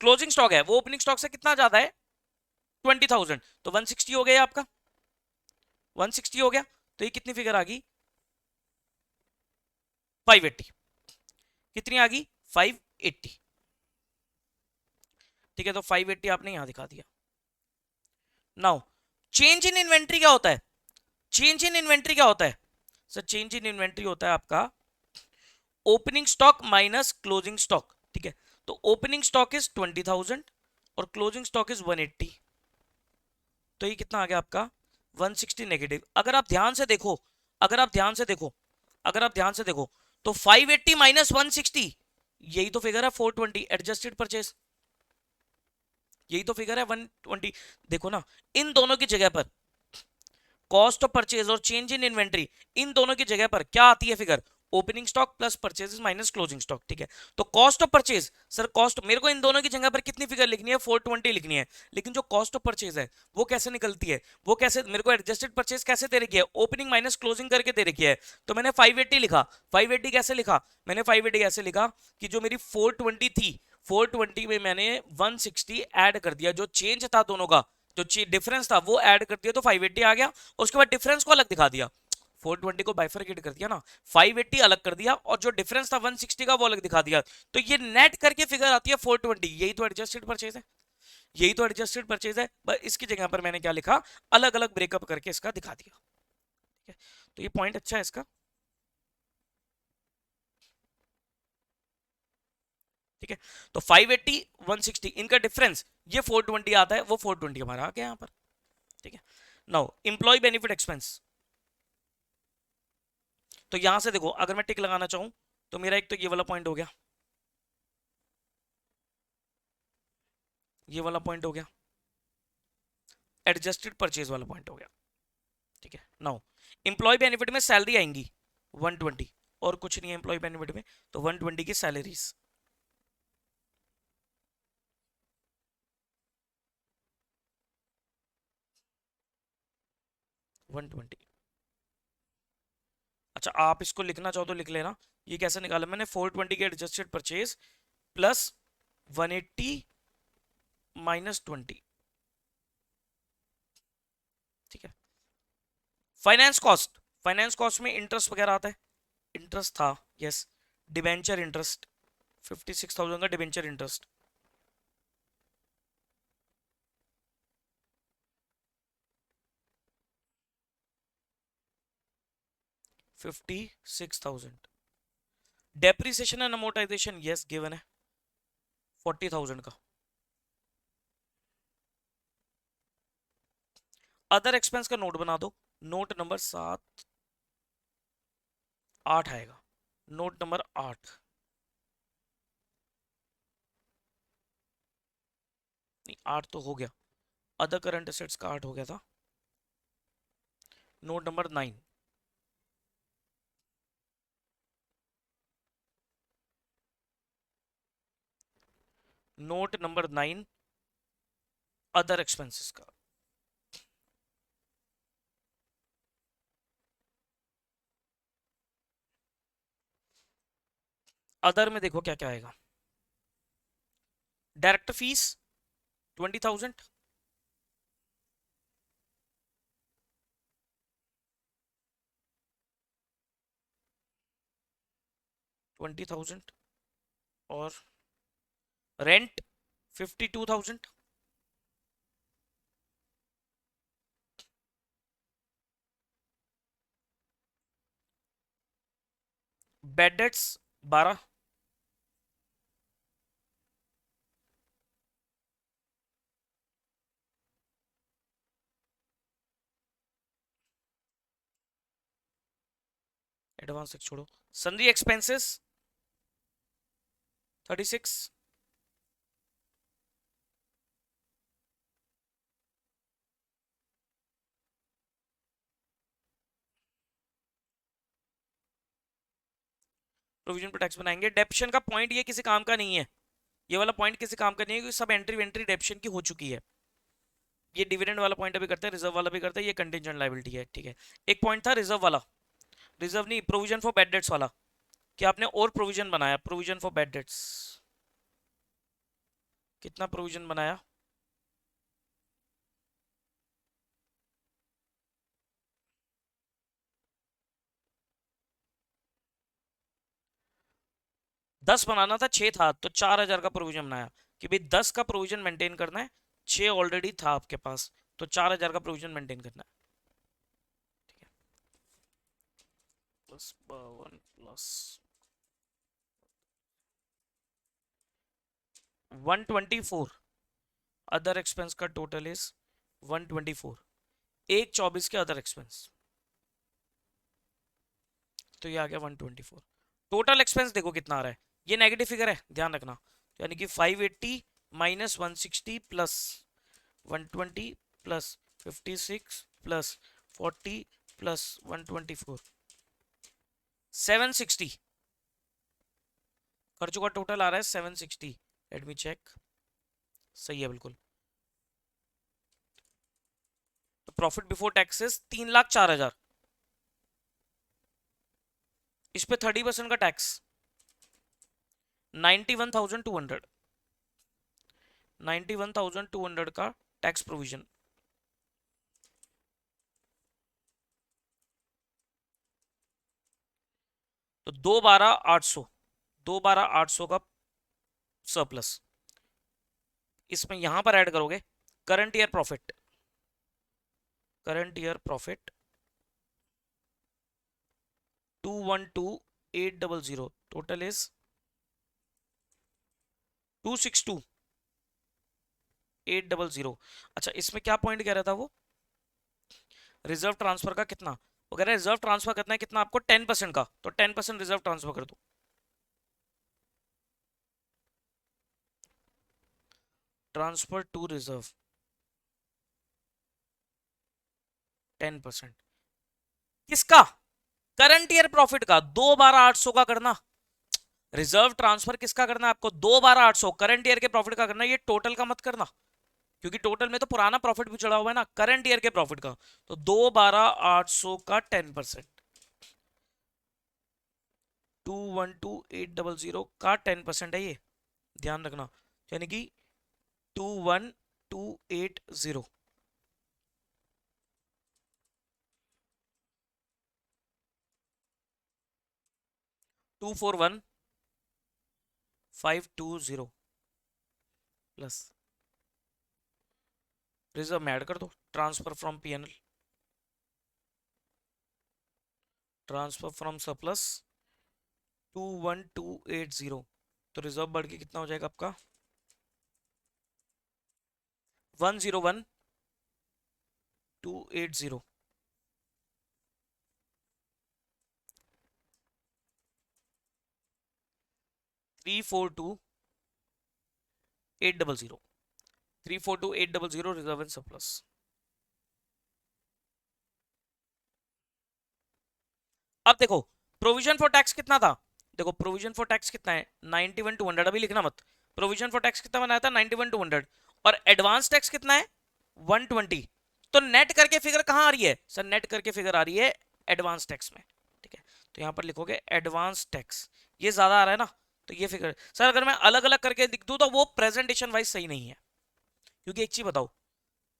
क्लोजिंग स्टॉक है वो ओपनिंग स्टॉक से कितना ज्यादा है? 20,000। तो 160 हो गया आपका, 160 हो गया। तो ये कितनी फिगर आ गई? 580। कितनी आ गई? 580। ठीक है, तो 580 आपने यहां दिखा दिया। नाउ चेंज इन इन्वेंट्री क्या होता है? चेंज इन इन्वेंट्री क्या होता है? सर चेंज इन इन्वेंट्री होता है आपका opening stock minus closing stock. ठीक है, तो ओपनिंग स्टॉक इज 20,000 और क्लोजिंग स्टॉक इज 180। तो ये कितना आ गया आपका? 160 नेगेटिव। अगर आप ध्यान से देखो, अगर आप ध्यान से देखो, अगर आप ध्यान से देखो, तो 580 माइनस 160, यही तो फिगर है 420 एडजस्टेड परचेज, यही तो फिगर है 120। देखो ना, इन दोनों की जगह पर कॉस्ट ऑफ परचेज और चेंज इन इन्वेंट्री, इन दोनों की जगह पर क्या आती है figure? Opening stock plus purchases minus closing stock. ठीक है, तो cost of purchase, sir cost मेरे को इन दोनों की जगह पर कितनी फिगर लिखनी है? 420 लिखनी है। लेकिन जो कॉस्ट ऑफ परचेज है वो कैसे निकलती है? वो कैसे मेरे को एडजस्टेड परचेज कैसे दे रखी है? ओपनिंग माइनस क्लोजिंग करके दे रखी है। तो मैंने 580 लिखा। 580 कैसे लिखा? मैंने 580 ऐसे लिखा कि जो मेरी 420 थी, 420 में मैंने 160 ऐड कर दिया, जो चेंज था दोनों का, जो डिफरेंस था वो ऐड कर दिया, तो 580 आ गया। उसके बाद डिफरेंस को अलग दिखा दिया, 420 को बाइफरकेट कर दिया ना, 580 अलग कर दिया, और जो डिफरेंस था 160 का वो अलग दिखा दिया। तो ये नेट करके फिगर आती है 420। यही तो एडजस्टेड परचेज है, यही तो एडजस्टेड परचेज है। बस इसकी जगह पर मैंने क्या लिखा? अलग अलग ब्रेकअप करके इसका दिखा दिया। ठीक है, तो ये पॉइंट अच्छा है इसका। ठीक है, तो 580 160 इनका डिफरेंस, ये 420 आता है, वो 420 हमारा आ गया यहाँ पर। ठीक है, नाउ इंप्लॉय बेनिफिट एक्सपेंस। तो यहां से देखो, अगर मैं टिक लगाना चाहूं तो मेरा एक तो ये वाला पॉइंट हो गया, ये वाला पॉइंट हो गया, एडजस्टेड परचेज वाला पॉइंट हो गया। ठीक है, नाउ इंप्लॉय बेनिफिट में सैलरी आएंगी 120, और कुछ नहीं है इंप्लॉय बेनिफिट में, तो 120 की सैलरीज। 120। अच्छा, आप इसको लिखना चाहो तो लिख लेना। ये कैसे निकाला मैंने? 420 के एडजस्टेड परचेज प्लस 180 माइनस 20। ठीक है, फाइनेंस कॉस्ट, फाइनेंस कॉस्ट में इंटरेस्ट वगैरह आता है, इंटरेस्ट था, यस, डिबेंचर इंटरेस्ट 56,000 का debenture interest. 56,000। Depreciation and amortisation, yes given है 40,000 का। अदर एक्सपेंस का नोट बना दो, नोट नंबर 8 आएगा, नोट नंबर 8। नहीं, 8 तो हो गया, अदर करंट एसेट्स का 8 हो गया था। Note number 9, note number 9 other expenses का। अदर में देखो क्या क्या आएगा, डायरेक्टर फीस 20,000, और रेंट 52,000, बेड डेट्स 12, एडवांस एक छोड़ो, सन्री एक्सपेंसेस 36, प्रोविजन पर टैक्स बनाएंगे। डेप्शन का पॉइंट ये किसी काम का नहीं है, ये वाला पॉइंट किसी काम का नहीं है, क्योंकि सब एंट्री वेंट्री डेप्शन की हो चुकी है। ये डिविडेंड वाला पॉइंट अभी करते हैं, रिजर्व वाला भी करते हैं, ये कंटिजेंट लायबिलिटी है, ठीक है। एक पॉइंट था रिजर्व वाला, रिजर्व नहीं, प्रोविजन फॉर बैड डेट्स वाला, कि आपने और प्रोविजन बनाया, प्रोविजन फॉर बैड डेट्स, कितना प्रोविजन बनाया? दस बनाना था, 6 था, तो 4,000 का प्रोविजन बनाया कि भाई 10 का प्रोविजन मेंटेन करना है, 6 ऑलरेडी था आपके पास, तो 4,000 का प्रोविजन मेंटेन करना है, ठीक है। प्लस 52 प्लस 124, अदर एक्सपेंस का टोटल इज 124, एक 24 के अदर एक्सपेंस, तो ये आ गया 124। टोटल एक्सपेंस देखो कितना आ रहा है, ये नेगेटिव फिगर है, ध्यान रखना, यानी कि 580 minus 160 plus 120 plus 56 plus 40 plus 124, 760 खर्चों का टोटल आ रहा है 760। लेट मी चेक, सही है बिल्कुल। तो प्रॉफिट बिफोर टैक्सेस 3,04,000, इस पे 30% का टैक्स 91,200, 91,200 का टैक्स प्रोविजन, तो 2,12,800, 2,12,800 का सरप्लस, इसमें यहां पर ऐड करोगे current year profit, current year profit 212,800, total is 262,800। अच्छा, इसमें क्या पॉइंट कह रहा था वो, रिजर्व ट्रांसफर का कितना, वो कह रहा है रिजर्व ट्रांसफर करना है कितना आपको, 10% का, तो 10% रिजर्व ट्रांसफर कर दो, ट्रांसफर टू रिजर्व 10%, किसका, करंट ईयर प्रॉफिट का, 2,12,800 का करना, रिजर्व ट्रांसफर किसका करना है आपको, 2,12,800 करंट ईयर के प्रॉफिट का करना, ये टोटल का मत करना, क्योंकि टोटल में तो पुराना प्रॉफिट भी चढ़ा हुआ है ना, करंट ईयर के प्रॉफिट का, तो 2,12,800 का 10%, 212,800 का 10% है ये, ध्यान रखना, यानी कि 21,280, 241,520 प्लस रिजर्व में ऐड कर दो, transfer from PNL, transfer from surplus 21280, तो रिजर्व बढ़ के कितना हो जाएगा आपका 101,280, 342,800, 342,800 रिजर्व एंड सरप्लस। अब देखो प्रोविजन फॉर टैक्स कितना था, देखो प्रोविजन फॉर टैक्स कितना है 91,200, अभी लिखना मत, प्रोविजन फॉर टैक्स कितना बनाया था 91,200, और एडवांस टैक्स कितना है 120, तो नेट करके फिगर कहां आ रही है सर, नेट करके फिगर आ रही है एडवांस टैक्स में, ठीक है। तो यहां पर लिखोगे एडवांस टैक्स, ये ज्यादा आ रहा है ना, तो ये फिगर सर अगर मैं अलग अलग करके लिख दूं तो वो प्रेजेंटेशन वाइज सही नहीं है, क्योंकि एक चीज बताओ,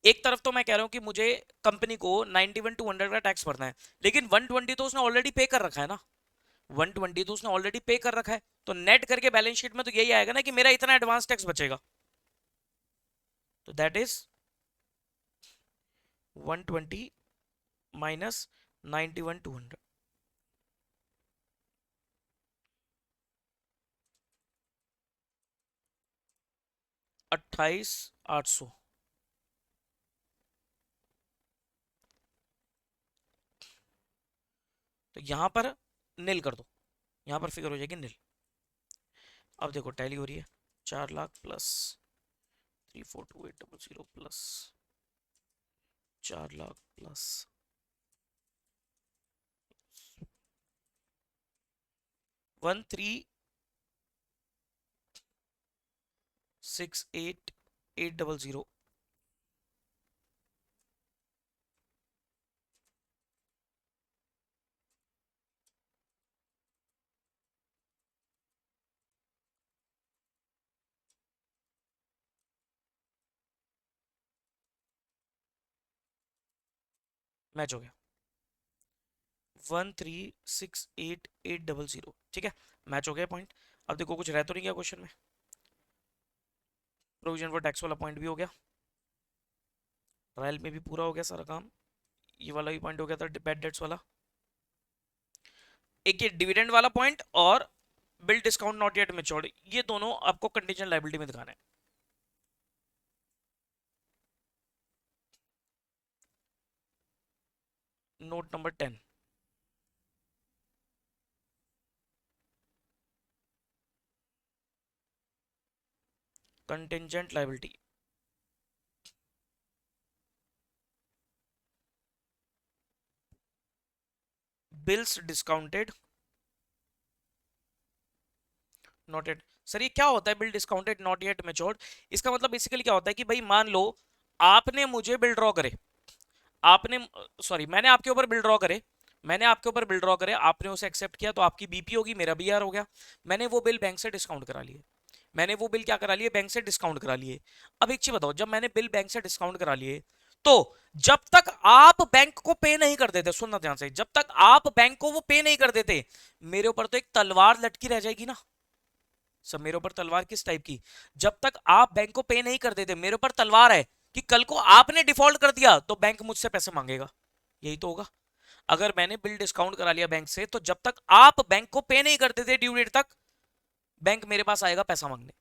एक तरफ तो मैं कह रहा हूं कि मुझे कंपनी को 91 टू 100 का टैक्स भरना है, लेकिन 120 तो उसने ऑलरेडी पे कर रखा है ना, 120 तो उसने ऑलरेडी पे कर रखा है, तो नेट करके बैलेंस शीट में तो यही आएगा ना कि मेरा इतना एडवांस टैक्स बचेगा, तो दैट इज 120 माइनस 91 टू 100, 28,800। तो यहां पर नील कर दो, यहां पर फिगर हो जाएगी नील। अब देखो टैली हो रही है, 4 lakh plus 342800 plus 4 lakh plus 1368800। Match हो गया 1368800, ठीक है, मैच हो गया पॉइंट। अब देखो कुछ रह तो नहीं गया क्वेश्चन में, प्रोविजन फॉर टैक्स वाला पॉइंट भी हो गया, ट्रायल में भी पूरा हो गया सारा काम, ये वाला भी पॉइंट हो गया था बैड डेट्स वाला, एक ये डिविडेंड वाला पॉइंट और bill discount not yet matured, ये दोनों आपको कंटीजेंट लायबिलिटी में दिखाना है। Note number 10, contingent liability, bills discounted not yet. Sir ये क्या होता है bill discounted not yet matured? इसका मतलब बेसिकली क्या होता है कि भाई मान लो आपने मुझे बिल ड्रॉ करे, आपने सॉरी मैंने आपके ऊपर बिल ड्रॉ करे, मैंने आपके ऊपर बिल ड्रॉ करे, आपने उसे एक्सेप्ट किया तो आपकी बीपी होगी, मेरा बीआर हो गया, मैंने वो बिल बैंक से डिस्काउंट करा लिए, मैंने वो बिल क्या करा लिए, बैंक से डिस्काउंट करा लिए। अब एक चीज बताओ, जब मैंने बिल बैंक से डिस्काउंट करा लिए, तो जब तक आप बैंक को पे नहीं कर देते, सुनना ध्यान से, जब तक आप बैंक को वो पे नहीं कर देते, मेरे ऊपर तो एक तलवार लटकी रह जाएगी ना। सब मेरे ऊपर तलवार किस टाइप की? जब तक आप बैंक को पे नहीं कर देते, मेरे ऊपर तलवार है कि कल को आपने डिफॉल्ट कर दिया तो बैंक मुझसे पैसे मांगेगा, यही तो होगा। अगर मैंने बिल डिस्काउंट करा लिया बैंक से, तो जब तक आप बैंक को पे नहीं करते थे ड्यू डेट तक, बैंक मेरे पास आएगा पैसा मांगने,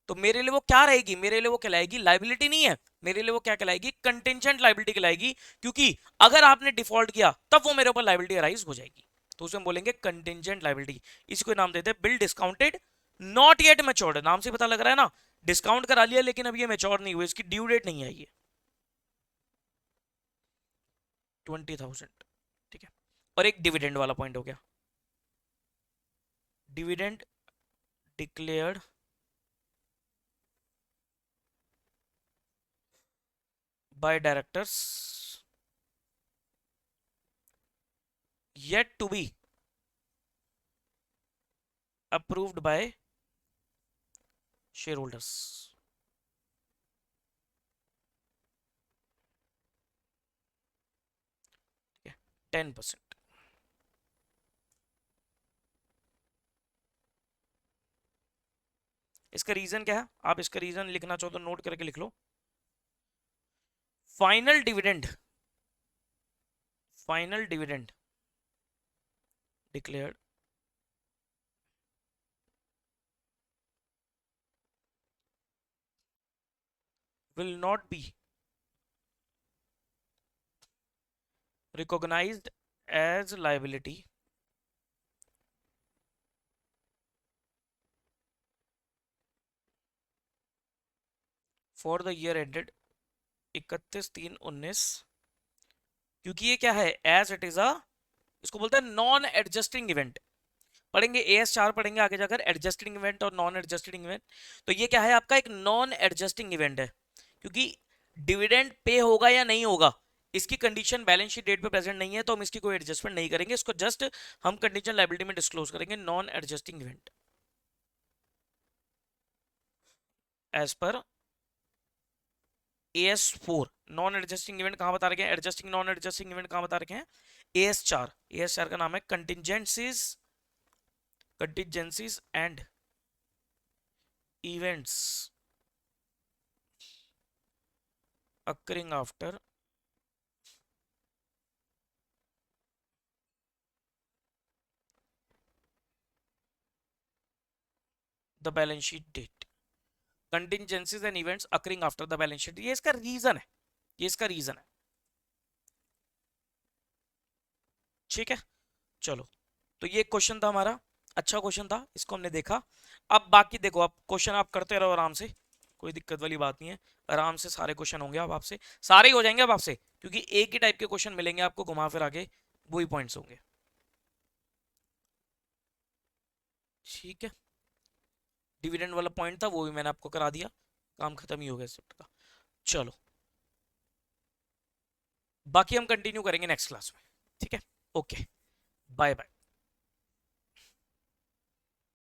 तो मेरे लिए वो क्या रहेगी, मेरे लिए वो कहलाएगी लाइबिलिटी नहीं है, मेरे लिए वो क्या कहलाएगी, कंटिंजेंट लाइबिलिटी कहलाएगी, क्योंकि अगर आपने डिफॉल्ट किया तब वो मेरे ऊपर लाइबिलिटी अराइज हो जाएगी, तो उसे हम बोलेंगे कंटिंजेंट लाइबिलिटी। इसी को नाम देते हैं bill discounted not yet matured, नाम से पता लग रहा है ना, डिस्काउंट करा लिया लेकिन अब ये मैच्योर नहीं हुआ, इसकी ड्यू डेट नहीं आई है, 20,000, ठीक है। और एक डिविडेंड वाला पॉइंट हो गया, dividend declared by directors yet to be approved by shareholders, 10%। इसका रीजन क्या है, आप इसका रीजन लिखना चाहो तो नोट करके लिख लो, final dividend, final dividend declared will not be recognized as liability for the year ended 31/3/19, क्योंकि ये क्या है, एज इट इज अ, इसको बोलते हैं नॉन एडजस्टिंग इवेंट, पढ़ेंगे AS4 पढ़ेंगे आगे जाकर, एडजस्टिंग इवेंट और नॉन एडजस्टिंग इवेंट। तो ये क्या है आपका, एक नॉन एडजस्टिंग इवेंट है, क्योंकि डिविडेंड पे होगा या नहीं होगा इसकी कंडीशन बैलेंस शीट डेट पे प्रेजेंट नहीं है, तो हम इसकी कोई एडजस्टमेंट नहीं करेंगे, इसको जस्ट हम कंडीशन लायबिलिटी में डिस्क्लोज करेंगे, non adjusting event. As per AS4। Non adjusting event कहां बता रखे हैं, एडजस्टिंग नॉन एडजस्टिंग इवेंट कहां बता रखे हैं, AS4। AS4 का नाम है contingencies and events occurring after the balance sheet date। Contingencies and events occurring after the balance sheet, ये इसका रीजन है, ये इसका रीजन है। ठीक है, चलो, तो ये क्वेश्चन था हमारा, अच्छा क्वेश्चन था, इसको हमने देखा। अब बाकी देखो, आप क्वेश्चन आप करते रहो आराम से, कोई दिक्कत वाली बात नहीं है, आराम से सारे क्वेश्चन होंगे अब आपसे, सारे ही हो जाएंगे अब आपसे, क्योंकि एक ही टाइप के क्वेश्चन मिलेंगे आपको घुमा फिर आगे, वही पॉइंट्स होंगे। ठीक है, डिविडेंड वाला पॉइंट था वो भी मैंने आपको करा दिया, काम खत्म ही हो गया इस चैप्टर का। चलो, बाकी हम कंटिन्यू करेंगे नेक्स्ट क्लास में। ठीक है, ओके, बाय बाय।